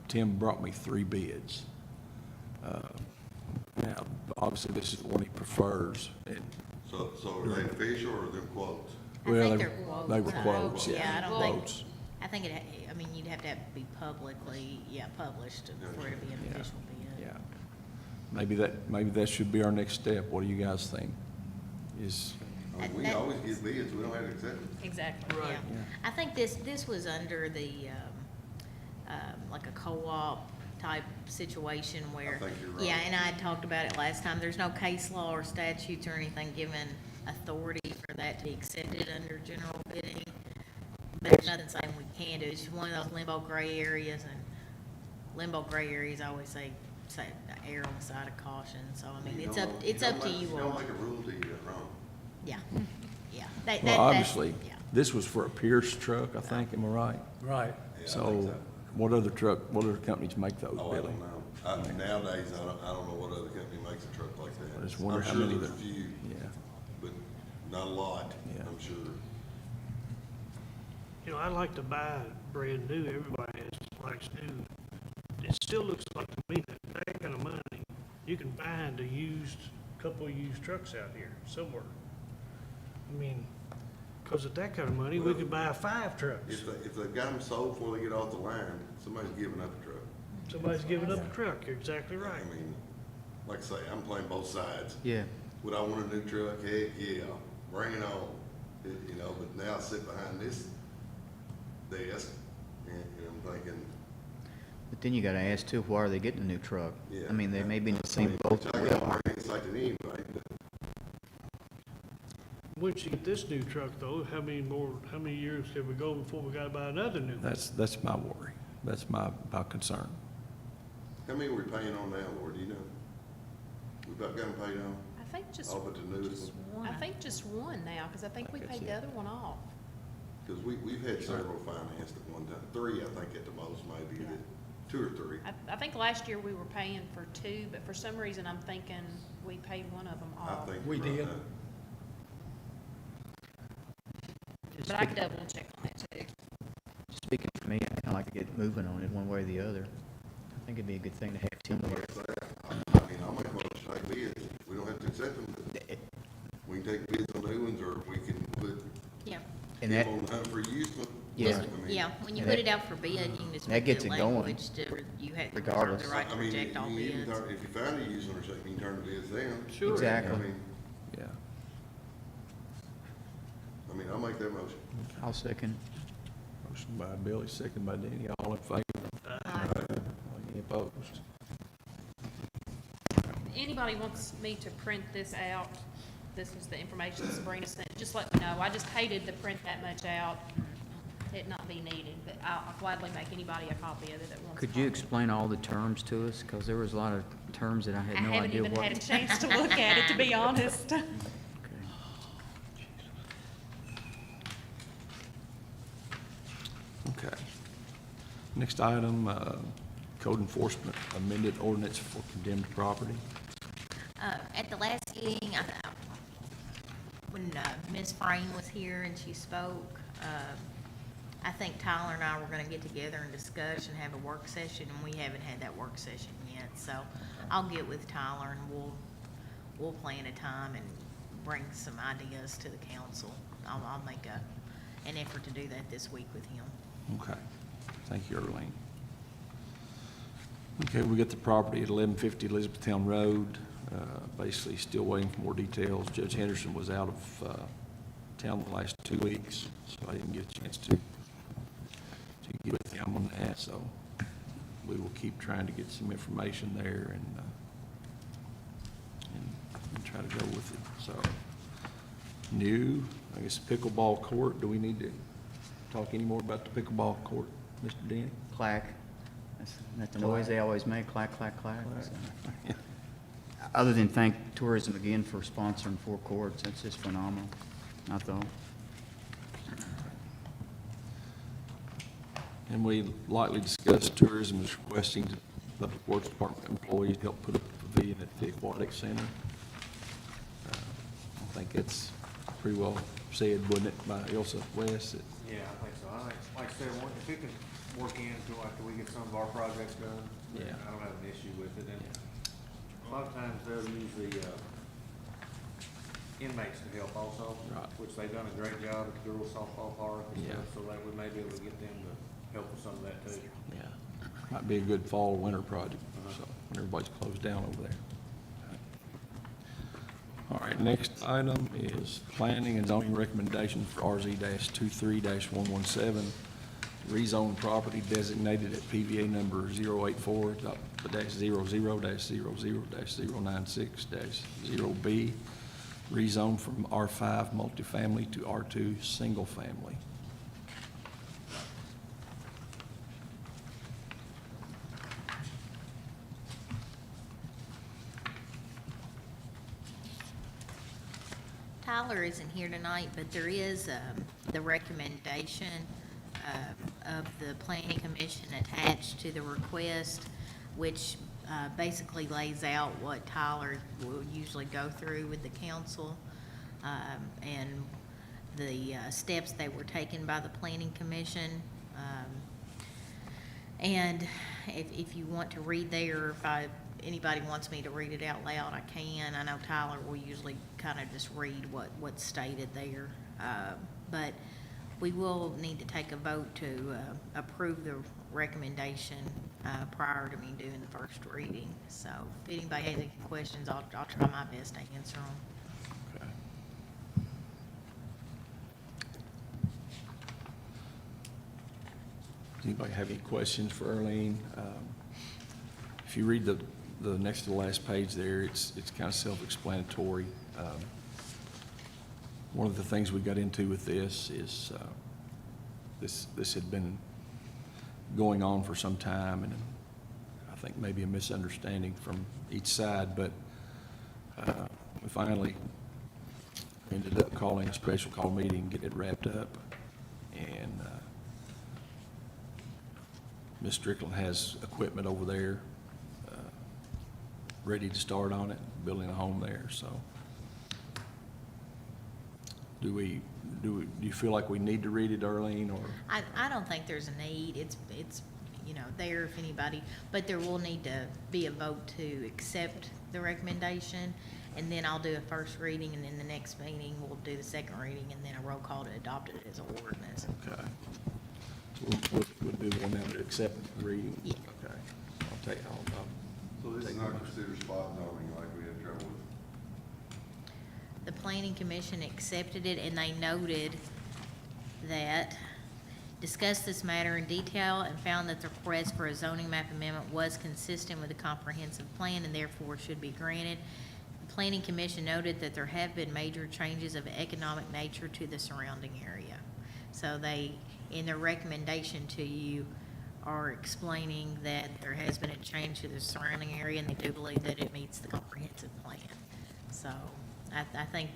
Speaker 1: Tim brought me 3 bids. Now, obviously, this is the one he prefers, and
Speaker 9: So are they official or are they quotes?
Speaker 10: I
Speaker 1: well,
Speaker 10: think
Speaker 1: they-
Speaker 10: they're quotes.
Speaker 1: they were quotes,
Speaker 10: Yeah,
Speaker 1: yeah,
Speaker 10: I don't think,
Speaker 1: quotes.
Speaker 10: I think I mean, you'd have to be publicly, published for it to be an
Speaker 1: Yeah.
Speaker 10: official bid.
Speaker 1: Yeah. Maybe that should be our next step. What do you guys think?
Speaker 9: I mean, we always get bids, we don't have to accept them.
Speaker 3: Exactly,
Speaker 2: Right.
Speaker 3: yeah.
Speaker 10: I think this was under the, like a co-op type situation where.
Speaker 9: I think you're right.
Speaker 10: Yeah, and I had talked about it last time. There's no case law or statutes or anything giving authority for that to be accepted under general bidding. But there's nothing saying we can do. It's just one of those limbo gray areas, and limbo gray areas, I always say err on the side of caution. So, I mean, it's up to you
Speaker 9: You
Speaker 10: all.
Speaker 9: don't make a rule till you get it wrong.
Speaker 10: Yeah, yeah. That-
Speaker 1: Well,
Speaker 10: that's-
Speaker 1: obviously,
Speaker 10: yeah.
Speaker 1: this was for a Pierce truck, I think, am I right?
Speaker 2: Right.
Speaker 9: Yeah, I think
Speaker 1: So what other companies make those,
Speaker 9: Oh, I
Speaker 1: Billy?
Speaker 9: don't know. Nowadays, I don't know what other company makes a truck like that.
Speaker 1: I just wonder
Speaker 9: I'm
Speaker 1: how
Speaker 9: sure
Speaker 1: many
Speaker 9: there's a
Speaker 1: that-
Speaker 9: few,
Speaker 1: Yeah,
Speaker 9: but not a lot,
Speaker 1: Yeah.
Speaker 9: I'm sure.
Speaker 4: You know, I like to buy brand new, everybody likes new. It still looks like to me that kind of money, you can find couple of used trucks out here somewhere. I mean, because at that kind of money, we could buy 5 trucks.
Speaker 9: If they've got them sold before they get off the line, somebody's giving up a truck.
Speaker 4: Somebody's giving up a truck, you're exactly right.
Speaker 9: I mean, like I say, I'm playing both sides.
Speaker 5: Yeah.
Speaker 9: Would I want a new truck? Heck, yeah, bring it on. You know, but now I sit behind this desk and I'm thinking,
Speaker 5: But then you gotta ask too, why are they getting a new truck?
Speaker 9: yeah.
Speaker 5: I mean, they may be in the same boat
Speaker 9: Which
Speaker 5: that
Speaker 9: I
Speaker 5: we
Speaker 9: got
Speaker 5: are.
Speaker 9: more insight than anybody, but
Speaker 4: Once you get this new truck though, how many years have we go before we gotta buy another new one?
Speaker 1: that's my worry. That's my concern.
Speaker 9: how many are we paying on now, Lord, do you know? We about got them paid on,
Speaker 3: I think just,
Speaker 9: all but the newest one?
Speaker 3: I think just one now, because I think we
Speaker 1: I think
Speaker 3: paid
Speaker 1: that's
Speaker 3: the
Speaker 1: it.
Speaker 3: other one off.
Speaker 9: Because we've had several financed at one time, 3, I think at the most, maybe,
Speaker 3: Yeah.
Speaker 9: 2 or 3.
Speaker 3: I think last year we were paying for 2, but for some reason I'm thinking we paid one of them
Speaker 9: I
Speaker 3: off.
Speaker 9: think
Speaker 2: We
Speaker 9: you're right
Speaker 2: did.
Speaker 9: now.
Speaker 3: but I can double check on it too.
Speaker 5: Speaking for me, I kind of like to get moving on it one way or the other. I think it'd be a good thing to have Tim there.
Speaker 9: I mean, I'll make a motion to take bids. We don't have to accept them. We can take bids on new ones, or we can put
Speaker 10: Yeah,
Speaker 5: And that,
Speaker 9: them on the hunt for used ones.
Speaker 5: Yeah.
Speaker 9: I mean,
Speaker 10: yeah, when you
Speaker 5: And
Speaker 10: put
Speaker 5: that-
Speaker 10: it out for bid, you can just
Speaker 5: that
Speaker 10: make
Speaker 5: gets
Speaker 10: the
Speaker 5: it going,
Speaker 10: language to, you have to reserve
Speaker 5: regardless.
Speaker 10: the right to
Speaker 9: I mean,
Speaker 10: reject all
Speaker 9: you can
Speaker 10: bids.
Speaker 9: turn- if you find a used one or something, you can turn the bids down.
Speaker 2: Sure.
Speaker 5: Exactly.
Speaker 1: Yeah.
Speaker 9: I mean, I'll make that motion.
Speaker 5: I'll second.
Speaker 1: Motion by Billy, second by Danny, all in favor? Any opposed?
Speaker 3: Anybody wants me to print this out, this was the information Sabrina sent, just let me know. I just hated to print that much out, it not be needed, but I'll gladly make anybody a copy of it that wants a
Speaker 5: Could you
Speaker 3: copy.
Speaker 5: explain all the terms to us? Because there was a lot of terms that I had
Speaker 3: I
Speaker 5: no
Speaker 3: haven't
Speaker 5: idea
Speaker 3: even
Speaker 5: what.
Speaker 3: had a chance to look at it, to be honest.
Speaker 5: Okay.
Speaker 1: Okay. Next item, code enforcement amended ordinance for condemned property.
Speaker 10: At the last meeting, when Ms. Frame was here and she spoke, I think Tyler and I were gonna get together and discuss and have a work session, and we haven't had that work session yet. So I'll get with Tyler and we'll plan a time and bring some ideas to the council. I'll make an effort to do that this week with him.
Speaker 1: Okay. Thank you, Earlene. Okay, we got the property at 1150 Elizabethtown Road. Basically, still waiting for more details. Judge Henderson was out of town the last 2 weeks, so I didn't get a chance to get with him on that. So we will keep trying to get some information there and try to go with it. So new, I guess, pickleball court. Do we need to talk any more about the pickleball court, Mr. Denny?
Speaker 5: Clack. That's the noise they always make, clack, clack, clack. So,
Speaker 1: Yeah.
Speaker 5: other than thank tourism again for sponsoring 4 courts, that's just phenomenal, I thought.
Speaker 1: And we lightly discussed tourism is requesting the Public Works Department employees help put up a pavilion at the Aquatic Center. I think it's pretty well said, wouldn't it, by Elsa West?
Speaker 6: Yeah, I think so. I think, like I said, if we can work into after we get some of our projects done,
Speaker 1: Yeah.
Speaker 6: I don't have an issue with it. And a lot of times they'll use the inmates to help also,
Speaker 1: Right.
Speaker 6: which they've done a great job at the girls softball park and
Speaker 1: Yeah.
Speaker 6: stuff, so that we may be able to get them to help with some of that too.
Speaker 1: Yeah. Might be a good fall, winter project, so, when everybody's closed down over there. All right, next item is planning and zoning recommendation for RZ-23-117, rezone property designated at PVA number 084-00-00-096-0B, rezone from R5 multifamily to R2 single family.
Speaker 10: Tyler isn't here tonight, but there is the recommendation of the planning commission attached to the request, which basically lays out what Tyler will usually go through with the council, and the steps that were taken by the planning commission. And if you want to read there, anybody wants me to read it out loud, I can. I know Tyler will usually kind of just read what's stated there. But we will need to take a vote to approve the recommendation prior to me doing the first reading. So if anybody has any questions, I'll try my best to answer them.
Speaker 1: Okay. Does anybody have any questions for Earlene? If you read the next to the last page there, it's kind of self-explanatory. One of the things we got into with this is this had been going on for some time, and I think maybe a misunderstanding from each side, but we finally ended up calling a special call meeting, getting it wrapped up, and Ms. Strickland has equipment over there ready to start on it, building a home there, so. Do you feel like we need to read it, Darlene, or?
Speaker 10: I don't think there's a need. It's, there if anybody, but there will need to be a vote to accept the recommendation. And then I'll do a first reading, and then the next meeting, we'll do the second reading, and then a roll call to adopt it as an ordinance.
Speaker 1: Okay. We'll do the one now to accept reading?
Speaker 10: Yeah.
Speaker 1: Okay. I'll take.
Speaker 9: So this is
Speaker 1: take
Speaker 9: not
Speaker 1: the-
Speaker 9: considered spot zoning like we had trouble with.
Speaker 10: The planning commission accepted it, and they noted that discussed this matter in detail and found that the request for a zoning map amendment was consistent with the comprehensive plan and therefore should be granted. The planning commission noted that there have been major changes of economic nature to the surrounding area. So they, in their recommendation to you, are explaining that there has been a change to the surrounding area, and they do believe that it meets the comprehensive plan. So I think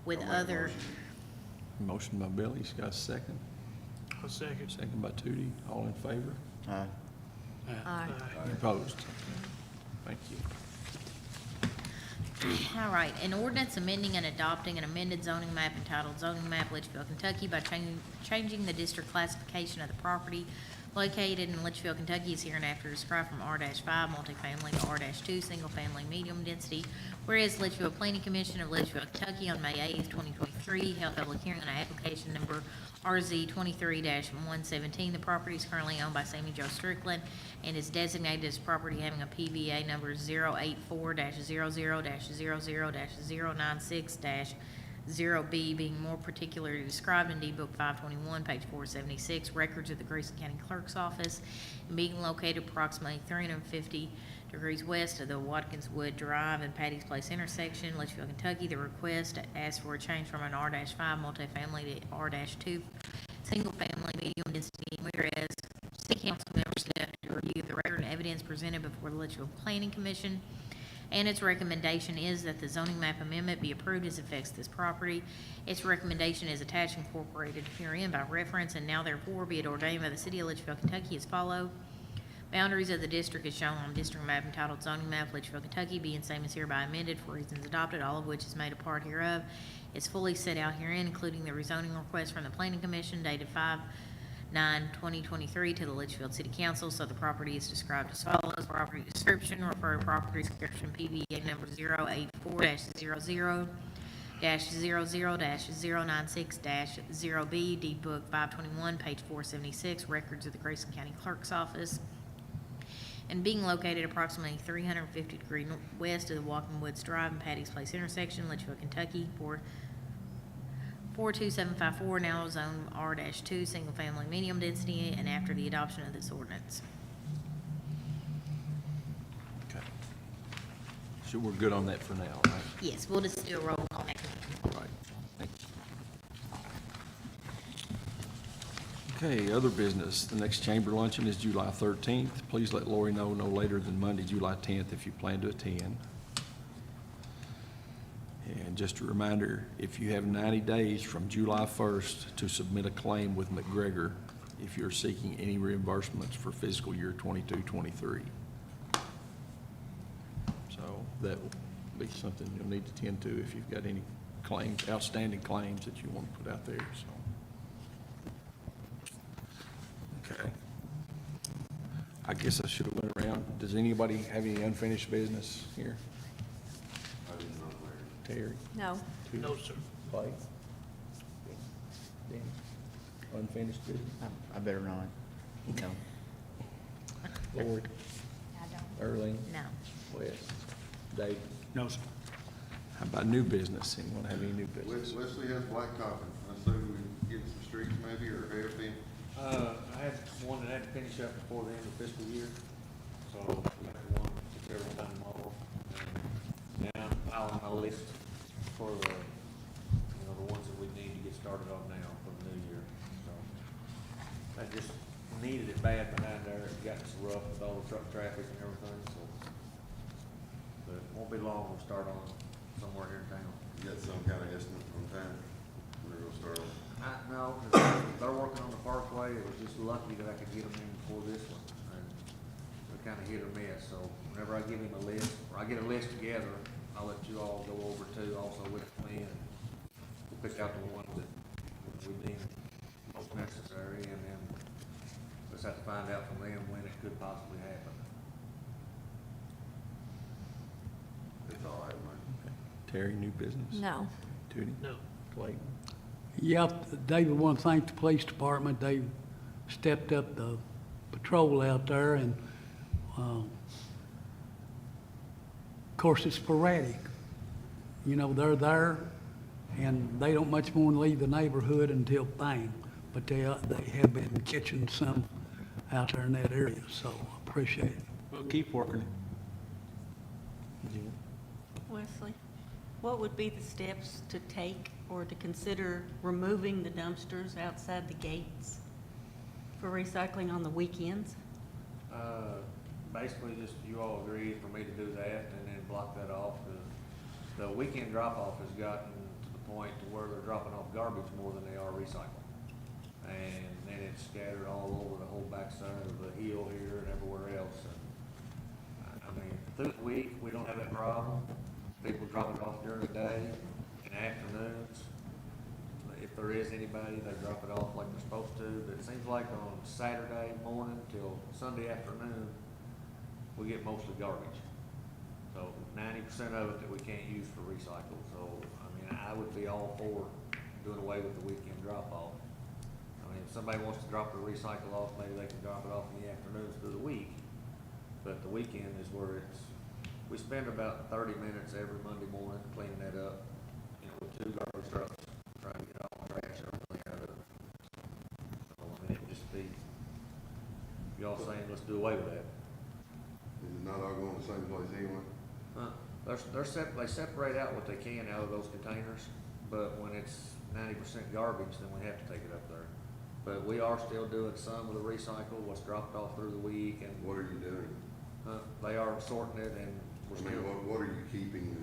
Speaker 10: with
Speaker 9: I'll make a
Speaker 10: other,
Speaker 1: Motion by Billy, he's got a second.
Speaker 4: A second.
Speaker 1: Second by Tootie, all in favor?
Speaker 5: Aye.
Speaker 7: Aye.
Speaker 1: Any opposed? Thank you.
Speaker 10: all right, an ordinance amending and adopting an amended zoning map entitled zoning map Leitchfield, Kentucky by changing the district classification of the property located in Leitchfield, Kentucky is hereinafter described from R-5 multifamily to R-2 single-family medium density. Whereas Leitchfield Planning Commission of Leitchfield, Kentucky on May 8th, 2023 held public hearing on application number RZ 23-117. The property is currently owned by Sammy Joe Strickland and is designated as property having a PVA number 084-00-00-096-0B, being more particularly described in Deed Book 521, page 476, records of the Grayson County Clerk's Office, and being located approximately 350 degrees west of the Watkins Wood Drive and Patty's Place intersection, Litchfield, Kentucky. The request asks for a change from an R-5 multifamily to R-2 single-family medium density. Whereas City Council members have to review the record and evidence presented before the Litchfield Planning Commission, and its recommendation is that the zoning map amendment be approved as affects this property. Its recommendation is attached and incorporated herein by reference, and now therefore be it ordained by the City of Litchfield, Kentucky as follows. Boundaries of the district is shown on district map entitled zoning map Litchfield, Kentucky, being same as hereby amended for reasons adopted, all of which is made a part hereof. Is fully set out herein, including the rezoning request from the Planning Commission dated 5/9/2023 to the Litchfield City Council. So the property is described as follows. Property description, refer to property description PVA number 084-00-00-096-0B, Deed Book 521, page 476, records of the Grayson County Clerk's Office, and being located approximately 350 degrees west of the Walking Woods Drive and Patty's Place intersection, Litchfield, Kentucky, 42754, now zone R-2, single-family medium density, and after the adoption of this ordinance.
Speaker 1: Okay. So we're good on that for now, right?
Speaker 10: Yes, we'll just do a roll call next meeting.
Speaker 1: All right. Thank you. Okay, other business. The next chamber luncheon is July 13th. Please let Lori know no later than Monday, July 10th, if you plan to attend. And just a reminder, if you have 90 days from July 1st to submit a claim with McGregor if you're seeking any reimbursements for fiscal year 22-23. So that will be something you'll need to tend to if you've got any claims, outstanding claims that you want to put out there, so. Okay. I guess I should have went around. Does anybody have any unfinished business here?
Speaker 9: I didn't know where.
Speaker 1: Terry?
Speaker 7: No.
Speaker 4: No, sir.
Speaker 1: Clay? Dan? Unfinished business?
Speaker 5: I better not. No.
Speaker 1: Lori?
Speaker 10: I don't.
Speaker 1: Early?
Speaker 10: No.
Speaker 1: Wes? Dave?
Speaker 4: No, sir.
Speaker 1: How about new business? Anyone have any new business?
Speaker 9: Wesley has blacktopping. I assume we get some streets maybe, or have been.
Speaker 6: I had one that had to finish up before the end of the fiscal year, so we got one, took care of it tomorrow. And now I'm on my list for the, the ones that we need to get started on now for the new year, so. I just needed it bad behind there, it got so rough with all the truck traffic and everything, so. But it won't be long, we'll start on somewhere here in town.
Speaker 9: You got some kind of estimate from time? We're gonna start on.
Speaker 6: No, 'cause they're working on the Parkway. It was just lucky that I could get them in before this one. And they're kind of hit or miss, so whenever I give him a list, or I get a list together, I'll let you all go over too, also with me, and we'll pick out the ones that we deem most necessary, and then just have to find out from them when it could possibly happen.
Speaker 9: It's all right, man.
Speaker 1: Terry, new business?
Speaker 7: No.
Speaker 1: Tootie?
Speaker 4: No.
Speaker 1: Clayton?
Speaker 2: Yep, David, want to thank the police department. They stepped up the patrol out there, and, of course, it's sporadic. You know, they're there, and they don't much more than leave the neighborhood until bang. But they have been catching some out there in that area, so I appreciate it.
Speaker 1: Well, keep working it.
Speaker 11: Wesley, what would be the steps to take or to consider removing the dumpsters outside the gates for recycling on the weekends?
Speaker 6: Basically, just you all agree for me to do that and then block that off. The weekend drop-off has gotten to the point to where they're dropping off garbage more than they are recycling. And then it's scattered all over the whole backside of the hill here and everywhere else. And I mean, through the week, we don't have that problem. People drop it off during the day and afternoons. If there is anybody, they drop it off like they're supposed to. But it seems like on Saturday morning till Sunday afternoon, we get mostly garbage. So 90% of it that we can't use for recycle. So, I mean, I would be all for doing away with the weekend drop-off. I mean, if somebody wants to drop their recycle off, maybe they can drop it off in the afternoons through the week. But the weekend is where we spend about 30 minutes every Monday morning cleaning that up, you know, with 2 garbage trucks, trying to get all the trash and everything out of it. So, I mean, it would just be, y'all saying, let's do away with that.
Speaker 9: Is it not all going to the same place anyway?
Speaker 6: They separate out what they can out of those containers, but when it's 90% garbage, then we have to take it up there. But we are still doing some of the recycle, what's dropped off through the week, and
Speaker 9: What are you doing?
Speaker 6: they are sorting it, and we're
Speaker 9: I mean,
Speaker 6: still,
Speaker 9: what are you keeping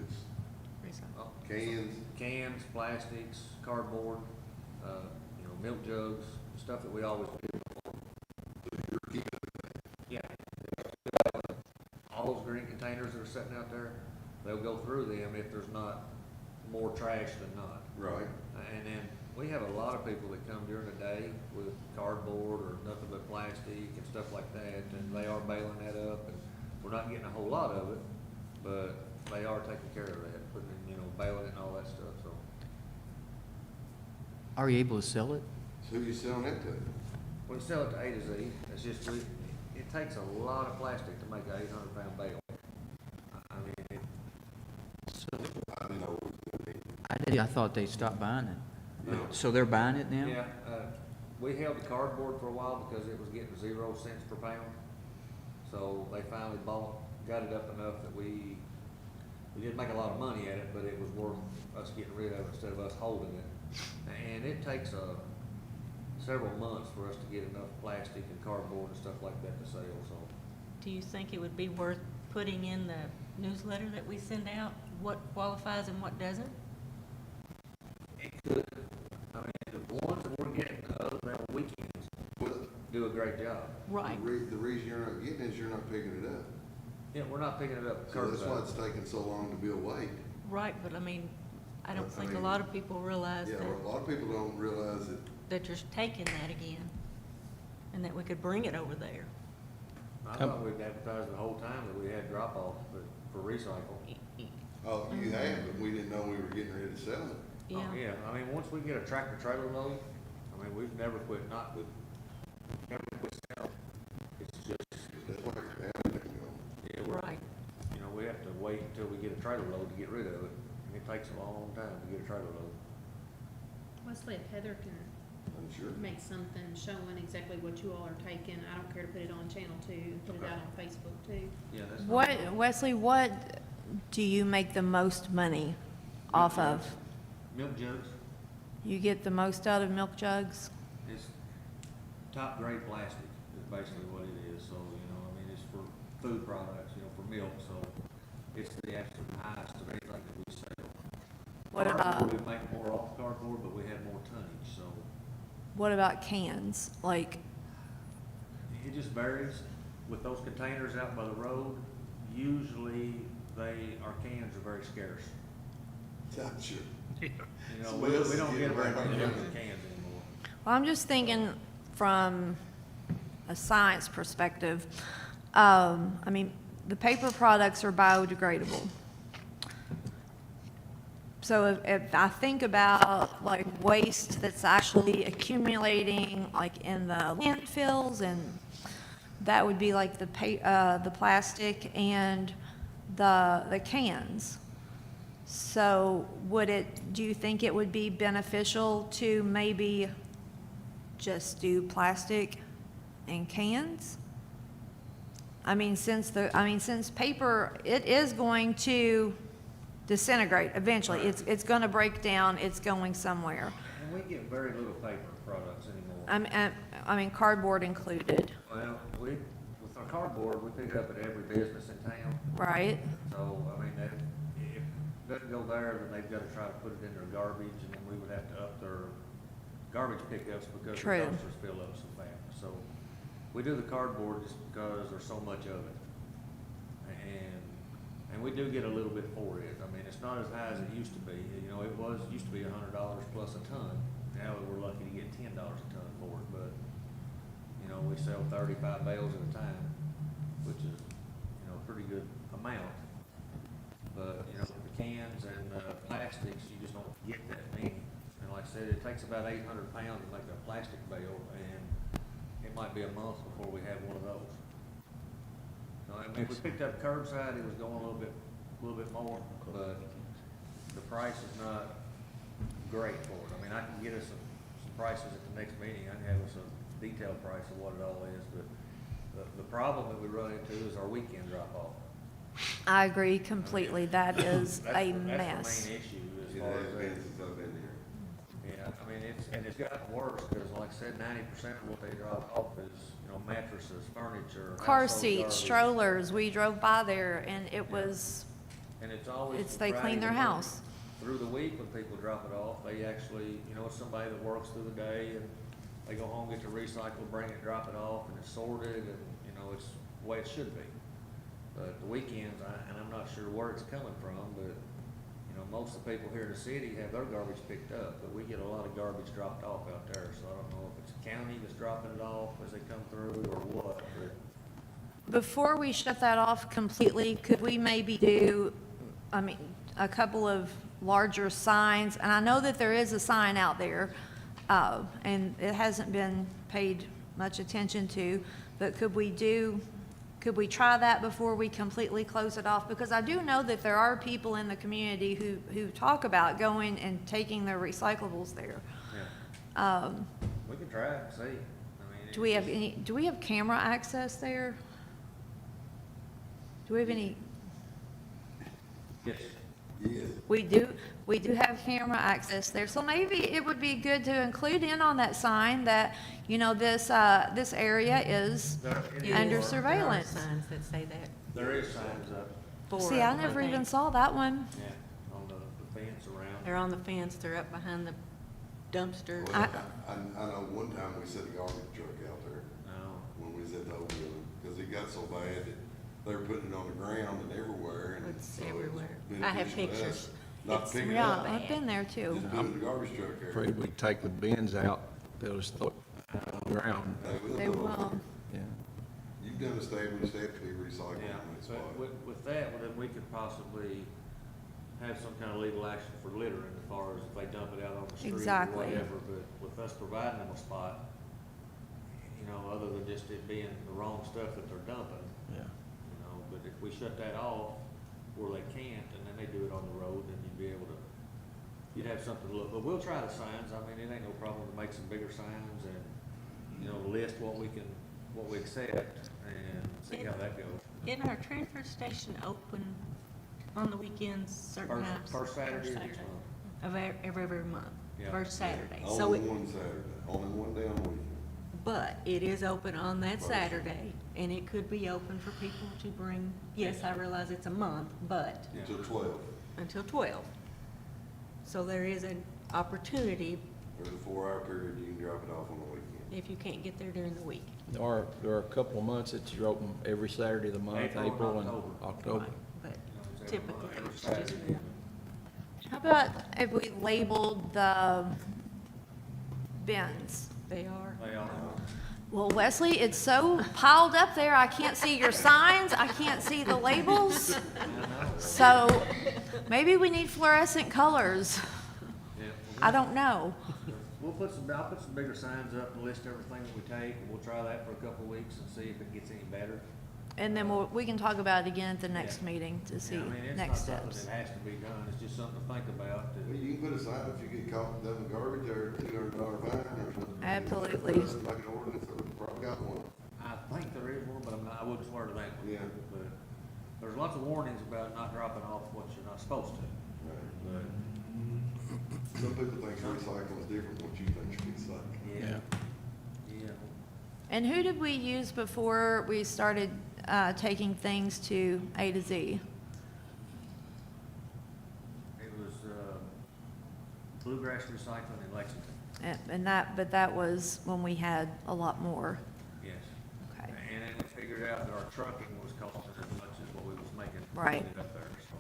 Speaker 9: that's cans?
Speaker 6: cans, plastics, cardboard, you know, milk jugs, stuff that we always do. Yeah. All those green containers that are sitting out there, they'll go through them if there's not more trash than not.
Speaker 9: Right.
Speaker 6: And then we have a lot of people that come during the day with cardboard or nothing but plastic and stuff like that, and they are bailing that up, and we're not getting a whole lot of it, but they are taking care of that, putting, you know, bailing it and all that stuff, so.
Speaker 5: Are you able to sell it?
Speaker 9: So who you selling that to?
Speaker 6: We sell it to A to Z, it's just, it takes a lot of plastic to make an 800-pound bale. I mean,
Speaker 9: I didn't know it was gonna be.
Speaker 5: I thought they stopped buying it.
Speaker 9: No.
Speaker 5: So they're buying it now?
Speaker 6: yeah, we held the cardboard for a while because it was getting 0 cents per pound. So they finally got it up enough that we didn't make a lot of money at it, but it was worth us getting rid of it instead of us holding it. And it takes several months for us to get enough plastic and cardboard and stuff like that to sell, so.
Speaker 11: Do you think it would be worth putting in the newsletter that we send out, what qualifies and what doesn't?
Speaker 6: It could, I mean, the ones that we're getting other than on weekends do a great job.
Speaker 11: Right.
Speaker 9: The reason you're not getting it is you're not picking it up.
Speaker 6: Yeah, we're not picking it up
Speaker 9: So that's why
Speaker 6: curbside.
Speaker 9: it's taking so long to build weight.
Speaker 11: Right, but I mean, I don't
Speaker 9: I
Speaker 11: think a
Speaker 9: mean,
Speaker 11: lot of people realize
Speaker 9: Yeah, a lot of people don't realize that.
Speaker 11: that you're taking that again, and that we could bring it over there.
Speaker 6: I thought we'd advertised the whole time that we had drop-off for recycle.
Speaker 9: Oh, you have, but we didn't know we were getting ready to sell it.
Speaker 11: Yeah.
Speaker 6: Oh, yeah, I mean, once we get a tractor trailer load, I mean, we've never quit selling. It's just,
Speaker 9: That's like everything going.
Speaker 6: yeah,
Speaker 11: Right.
Speaker 6: you know, we have to wait until we get a trailer load to get rid of it. And it takes a long time to get a trailer load.
Speaker 3: Wesley, if Heather can
Speaker 9: I'm sure.
Speaker 3: make something showing exactly what you all are taking, I don't care to put it on Channel 2, put it
Speaker 6: Okay.
Speaker 3: out on Facebook too.
Speaker 6: Yeah, that's.
Speaker 7: What, Wesley, what do you make the most money off of?
Speaker 6: Milk jugs,
Speaker 7: You get the most out of milk jugs?
Speaker 6: it's top grade plastic is basically what it is. So, you know, I mean, it's for food products, you know, for milk, so it's the absolute highest of anything that we sell.
Speaker 7: What about,
Speaker 6: Cardboard, we make more off cardboard, but we have more tonnage, so
Speaker 7: what about cans? Like,
Speaker 6: it just varies. With those containers out by the road, usually our cans are very scarce.
Speaker 9: Yeah, sure.
Speaker 6: You know, we don't get very many different cans anymore.
Speaker 7: Well, I'm just thinking from a science perspective. I mean, the paper products are biodegradable. So if I think about like waste that's actually accumulating like in the landfills, and that would be like the plastic and the cans. So do you think it would be beneficial to maybe just do plastic and cans? I mean, since paper, it is going to disintegrate eventually. It's gonna break down, it's going somewhere.
Speaker 6: And we get very little paper products anymore.
Speaker 7: I mean, cardboard included,
Speaker 6: Well, with our cardboard, we pick it up at every business in town.
Speaker 7: right?
Speaker 6: So, I mean, if it doesn't go there, then they've gotta try to put it in their garbage, and then we would have to up their garbage pickups because the
Speaker 7: True.
Speaker 6: dumpsters fill up so fast. So, we do the cardboard just because there's so much of it. And we do get a little bit for it. I mean, it's not as high as it used to be. You know, used to be $100 plus a ton. Now we're lucky to get $10 a ton for it, but, you know, we sell 35 bales at a time, which is, you know, a pretty good amount. But, you know, the cans and plastics, you just don't get that many. And like I said, it takes about 800 pounds to make a plastic bale, and it might be a month before we have one of those. So, I mean, if we picked up curbside, it was going a little bit more, but the price is not great for it. I mean, I can get us some prices at the next meeting. I can have us a detailed price of what it all is, but the problem that we run into is our weekend drop off.
Speaker 7: I agree completely. That is
Speaker 6: That's
Speaker 7: a
Speaker 6: the
Speaker 7: mess.
Speaker 6: main issue as
Speaker 9: It
Speaker 6: far
Speaker 9: has
Speaker 6: as
Speaker 9: been
Speaker 6: that.
Speaker 9: since I've been here.
Speaker 6: Yeah, I mean, it's gotten worse, because like I said, 90% of what they drop off is, you know, mattresses, furniture.
Speaker 7: Car
Speaker 6: household
Speaker 7: seats,
Speaker 6: garbage.
Speaker 7: strollers, we drove by there and it was,
Speaker 6: And it's always. from
Speaker 7: they
Speaker 6: Friday
Speaker 7: clean their
Speaker 6: to Monday.
Speaker 7: house.
Speaker 6: Through the week, when people drop it off, they actually, you know, it's somebody that works through the day, and they go home, get to recycle, bring it, drop it off, and it's sorted, and, you know, it's the way it should be. But the weekends, and I'm not sure where it's coming from, but, you know, most of the people here in the city have their garbage picked up, but we get a lot of garbage dropped off out there, so I don't know if it's the county that's dropping it off as they come through, or what, but.
Speaker 7: Before we shut that off completely, could we maybe do, a couple of larger signs? And I know that there is a sign out there, and it hasn't been paid much attention to, but could we try that before we completely close it off? Because I do know that there are people in the community who talk about going and taking their recyclables there.
Speaker 6: Yeah. We can try it, see. I mean,
Speaker 7: Do we have camera access there? Do we have any?
Speaker 6: Yes.
Speaker 9: Yes.
Speaker 7: We do have camera access there, so maybe it would be good to include in on that sign that, you know, this area is under surveillance.
Speaker 11: Signs that say that.
Speaker 6: There is signs up,
Speaker 7: See, I never even saw that one.
Speaker 6: yeah, on the fence around.
Speaker 11: They're on the fence, they're up behind the dumpster.
Speaker 9: Well, I know one time we set a garbage truck out there
Speaker 6: No.
Speaker 9: when we was at the old building, because it got so bad that they were putting it on the ground and everywhere, and
Speaker 11: It's
Speaker 9: so
Speaker 11: everywhere.
Speaker 9: was
Speaker 11: I have
Speaker 9: beneficial to
Speaker 11: pictures.
Speaker 9: us Not
Speaker 11: It's
Speaker 9: pick it
Speaker 11: real
Speaker 9: up,
Speaker 11: bad.
Speaker 7: I've been there too.
Speaker 9: just put it in the garbage truck there.
Speaker 1: Afraid we take the bins out, they'll just throw it on the ground.
Speaker 7: They will.
Speaker 1: Yeah.
Speaker 9: You've done established that to be recycled
Speaker 6: Yeah,
Speaker 9: in that
Speaker 6: but
Speaker 9: spot.
Speaker 6: with that, well, then we could possibly have some kind of legal action for littering as far as if they dump it out on the street or
Speaker 7: Exactly.
Speaker 6: whatever, but with us providing them a spot, you know, other than just it being the wrong stuff that they're dumping,
Speaker 1: Yeah.
Speaker 6: you know, but if we shut that off where they can't, and then they do it on the road, then you'd be able to, you'd have something to look, but we'll try the signs. I mean, it ain't no problem to make some bigger signs and, you know, list what we accept and see how that goes.
Speaker 11: Isn't our transfer station open on the weekends, certain times?
Speaker 6: First Saturday of each month.
Speaker 11: Of every month,
Speaker 6: Yeah.
Speaker 11: first Saturday. So
Speaker 9: Only
Speaker 11: it,
Speaker 9: one Saturday, only one day on the weekend.
Speaker 11: but it is open on that Saturday, and it could be open for people to bring, yes, I realize it's a month, but
Speaker 6: Yeah.
Speaker 9: Until 12,
Speaker 11: until 12. So there is an opportunity
Speaker 9: there's a 4-hour period, you can drop it off on the weekend.
Speaker 11: if you can't get there during the week.
Speaker 1: There are a couple of months that you're open every Saturday of the month,
Speaker 6: April and
Speaker 1: April and
Speaker 6: October.
Speaker 1: October.
Speaker 11: But
Speaker 6: You know, it's every
Speaker 11: typically,
Speaker 6: month, every
Speaker 11: it's just
Speaker 6: Saturday.
Speaker 7: How about if we labeled the bins?
Speaker 11: They are.
Speaker 7: Well, Wesley, it's so piled up there, I can't see your signs, I can't see the labels. So maybe we need fluorescent colors. I don't know.
Speaker 6: I'll put some bigger signs up and list everything that we take, and we'll try that for a couple of weeks and see if it gets any better.
Speaker 7: And then we can talk about it again at the next meeting to see
Speaker 6: Yeah, I mean,
Speaker 7: next
Speaker 6: it's not something
Speaker 7: steps.
Speaker 6: that has to be done, it's just something to think about.
Speaker 9: Well, you can put a sign if you get caught dumping garbage or $200 fine or something.
Speaker 7: Absolutely.
Speaker 9: Like an ordinance, or probably got one.
Speaker 6: I think there is one, but I wouldn't swear to that one.
Speaker 9: Yeah.
Speaker 6: But there's lots of warnings about not dropping off what you're not supposed to. But,
Speaker 9: Some people think recycling is different than what you think recycling.
Speaker 6: yeah. Yeah.
Speaker 7: And who did we use before we started taking things to A to Z?
Speaker 6: It was, Bluegrass Recycling in Lexington,
Speaker 7: But that was when we had a lot more.
Speaker 6: yes.
Speaker 7: Okay.
Speaker 6: And then we figured out that our trucking was costing as much as what we was making.
Speaker 7: Right.
Speaker 6: Up there, so.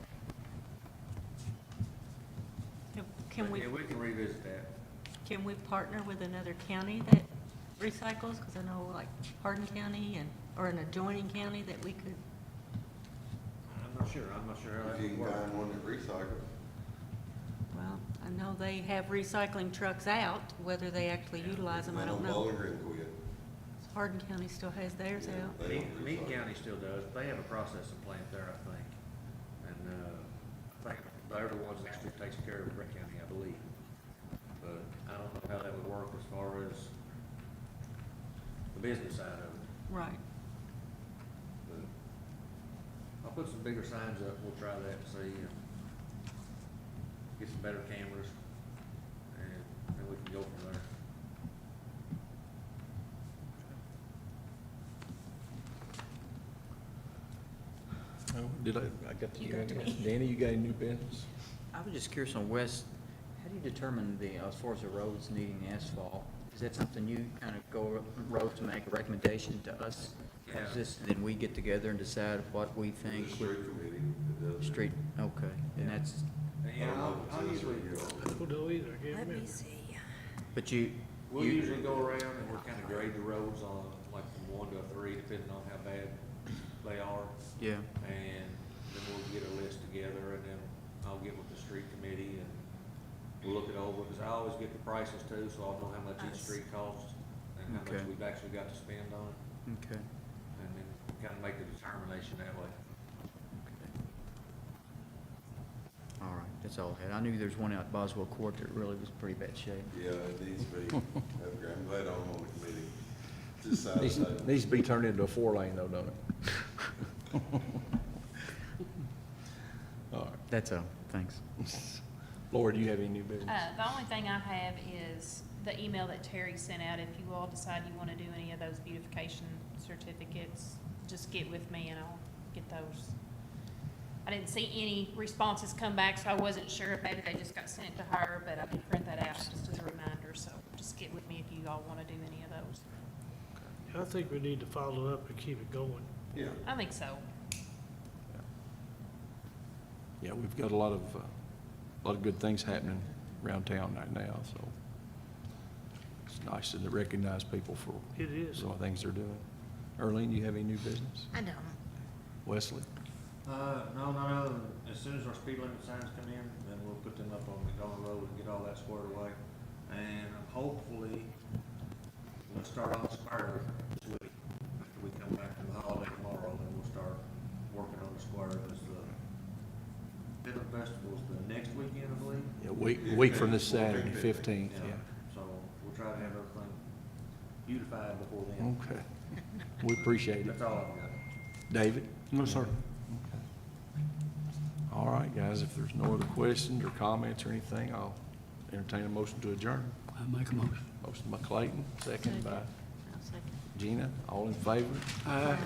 Speaker 11: Can
Speaker 6: But
Speaker 11: we,
Speaker 6: yeah, we can revisit that.
Speaker 11: can we partner with another county that recycles? Because I know like Hardin County or an adjoining county that we could,
Speaker 6: I'm not sure how that
Speaker 9: If you
Speaker 6: would
Speaker 9: can
Speaker 6: work.
Speaker 9: find one that recycles.
Speaker 11: well, I know they have recycling trucks out. Whether they actually utilize them, I don't know.
Speaker 9: Bowling Green quit.
Speaker 11: Hardin County still has theirs
Speaker 9: Yeah,
Speaker 11: out.
Speaker 9: they don't
Speaker 6: Meade
Speaker 9: recycle.
Speaker 6: County still does, they have a processing plant there, I think. And, I think they're the ones that actually takes care of Brick County, I believe. But I don't know how that would work as far as the business side of it.
Speaker 11: Right.
Speaker 6: But I'll put some bigger signs up, we'll try that and see, get some better cameras, and then we can go from there.
Speaker 1: Oh, I got the, Danny, you got any new business?
Speaker 5: I was just curious on West, how do you determine as far as the roads needing asphalt? Is that something you kind of go road to make a recommendation to us?
Speaker 6: Yeah.
Speaker 5: Is this, then we get together and decide what we think?
Speaker 9: The street committee that does it.
Speaker 5: Street, okay, and that's,
Speaker 6: And, you know, I'll usually,
Speaker 4: I don't know either, I can't
Speaker 7: Let me
Speaker 4: remember.
Speaker 7: see.
Speaker 5: but you.
Speaker 6: we'll
Speaker 5: you-
Speaker 6: usually go around and we'll kind of grade the roads on like from 1 to 3, depending on how bad they are.
Speaker 5: Yeah,
Speaker 6: And then we'll get a list together, and then I'll get with the street committee, and we'll look it over, because I always get the prices too, so I'll know how much each street costs, and how much
Speaker 5: Okay.
Speaker 6: we've actually got to spend on it,
Speaker 5: okay.
Speaker 6: and then kind of make the determination that way.
Speaker 5: All right, that's all I had. I knew there's one out Boswell Court that really was pretty bad shape.
Speaker 9: Yeah, it needs to be. Okay, I'm glad I'm on the committee. Just side
Speaker 1: Needs,
Speaker 9: of side.
Speaker 1: needs to be turned into a 4-lane though, don't it? All right.
Speaker 5: That's all, thanks.
Speaker 1: Laura, do you have any new business?
Speaker 3: The only thing I have is the email that Terry sent out. If you all decide you want to do any of those beautification certificates, just get with me and I'll get those. I didn't see any responses come back, so I wasn't sure if maybe they just got sent to her, but I did print that out just as a reminder, so just get with me if you all want to do any of those.
Speaker 4: I think we need to follow up and keep it going.
Speaker 9: Yeah.
Speaker 3: I think so.
Speaker 1: Yeah, we've got a lot of good things happening around town right now, so it's nice to recognize people for
Speaker 4: It is.
Speaker 1: some of the things they're doing. Earlene, you have any new business?
Speaker 10: I don't.
Speaker 1: Wesley?
Speaker 6: No, not other than, as soon as our speed limit signs come in, then we'll put them up on McDonald Road and get all that squared away. And hopefully, we'll start on the square this week. After we come back from the holiday tomorrow, then we'll start working on the square, because the Dinner Festival's the next weekend, I believe.
Speaker 1: Yeah, week from this Saturday, 15th, yeah.
Speaker 6: So we'll try to have everything beautified before then.
Speaker 1: Okay. We appreciate it.
Speaker 6: That's all I've got.
Speaker 1: David? No, sir. All right, guys, if there's no other questions or comments or anything, I'll entertain a motion to adjourn.
Speaker 2: I make a motion.
Speaker 1: Motion by Clayton, second by
Speaker 11: I'll second.
Speaker 1: Gina. All in favor?
Speaker 2: Aye.
Speaker 7: Right.